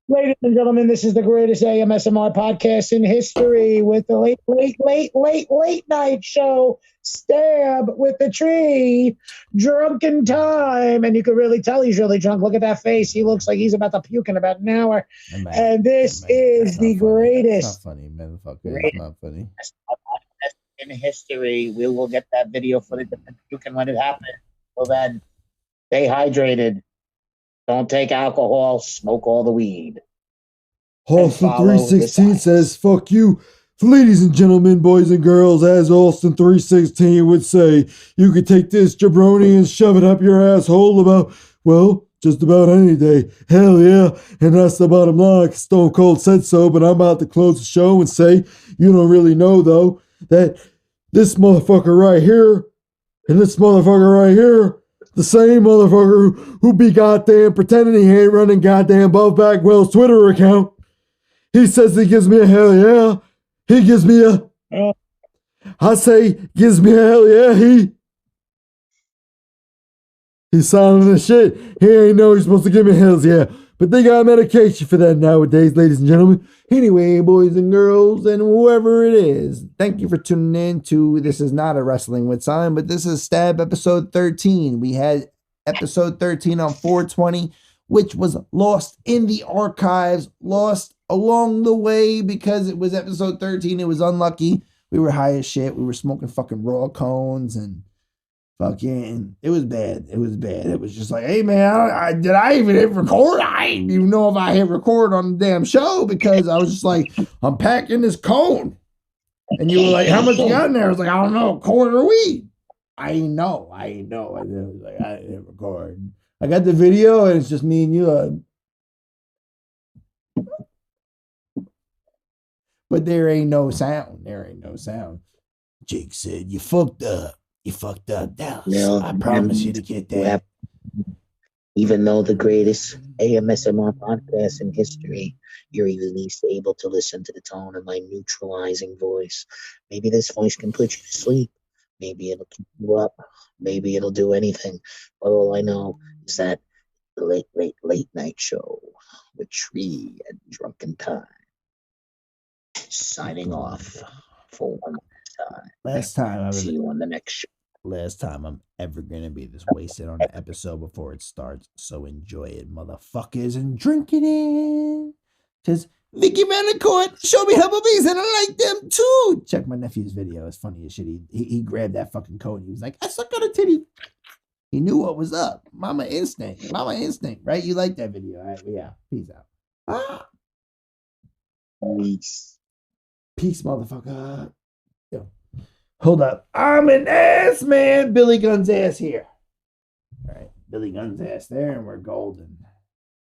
Ladies and gentlemen, this is the greatest AMSMR podcast in history with the late night show, Stab with the Tree, Drunkin TyMe. And you can really tell he's really drunk. Look at that face. He looks like he's about to puke in about an hour. And this is the greatest. That's not funny, motherfucker. It's not funny. In history, we will get that video footage of him puking when it happened. Well, then, stay hydrated. Don't take alcohol. Smoke all the weed. Austin 316 says, fuck you. Ladies and gentlemen, boys and girls, as Austin 316 would say, you could take this jabroni and shove it up your asshole about, well, just about any day. Hell yeah. And that's the bottom line. Stone Cold said so, but I'm about to close the show and say, you don't really know, though, that this motherfucker right here and this motherfucker right here, the same motherfucker who be goddamn pretending he ain't running goddamn Buff Bagwells Twitter account. He says he gives me a hell yeah. He gives me a... I say, gives me a hell yeah. He's sounding the shit. He ain't know he's supposed to give me hells yeah. But they got medication for that nowadays, ladies and gentlemen. Anyway, boys and girls, and whoever it is, thank you for tuning in to, this is not a Wrestling with Sign, but this is Stab episode 13. We had episode 13 on 420, which was lost in the archives, lost along the way because it was episode 13. It was unlucky. We were high as shit. We were smoking fucking raw cones and fucking, it was bad. It was bad. It was just like, hey man, did I even hit record? I didn't even know if I hit record on the damn show because I was just like, I'm packing this cone. And you were like, how much you got in there? I was like, I don't know, quarter weed. I ain't know. I was like, I didn't record. I got the video and it's just me and you. But there ain't no sound. Jake said, you fucked up. You fucked up, Dallas. No, I promise you to get that. Even though the greatest AMSMR podcast in history, you're at least able to listen to the tone of my neutralizing voice. Maybe this voice can put you to sleep. Maybe it'll keep you up. Maybe it'll do anything. But all I know is that the late night show with Tree and Drunkin TyMe signing off for one time. Last time see you on the next show. Last time I'm ever gonna be this wasted on an episode before it starts. So enjoy it, motherfuckers, and drink it in. Cause Vicky Manicourt showed me Hubblebees and I like them too. Check my nephew's video. It's funny as shit. He grabbed that fucking coat. He was like, I suck on a titty. He knew what was up. Mama instinct, right? You like that video, right? Yeah. Peace out. Peace, motherfucker. Yo. Hold up. I'm an ass man. Billy Gunn's ass here. All right. Billy Gunn's ass there, and we're golden.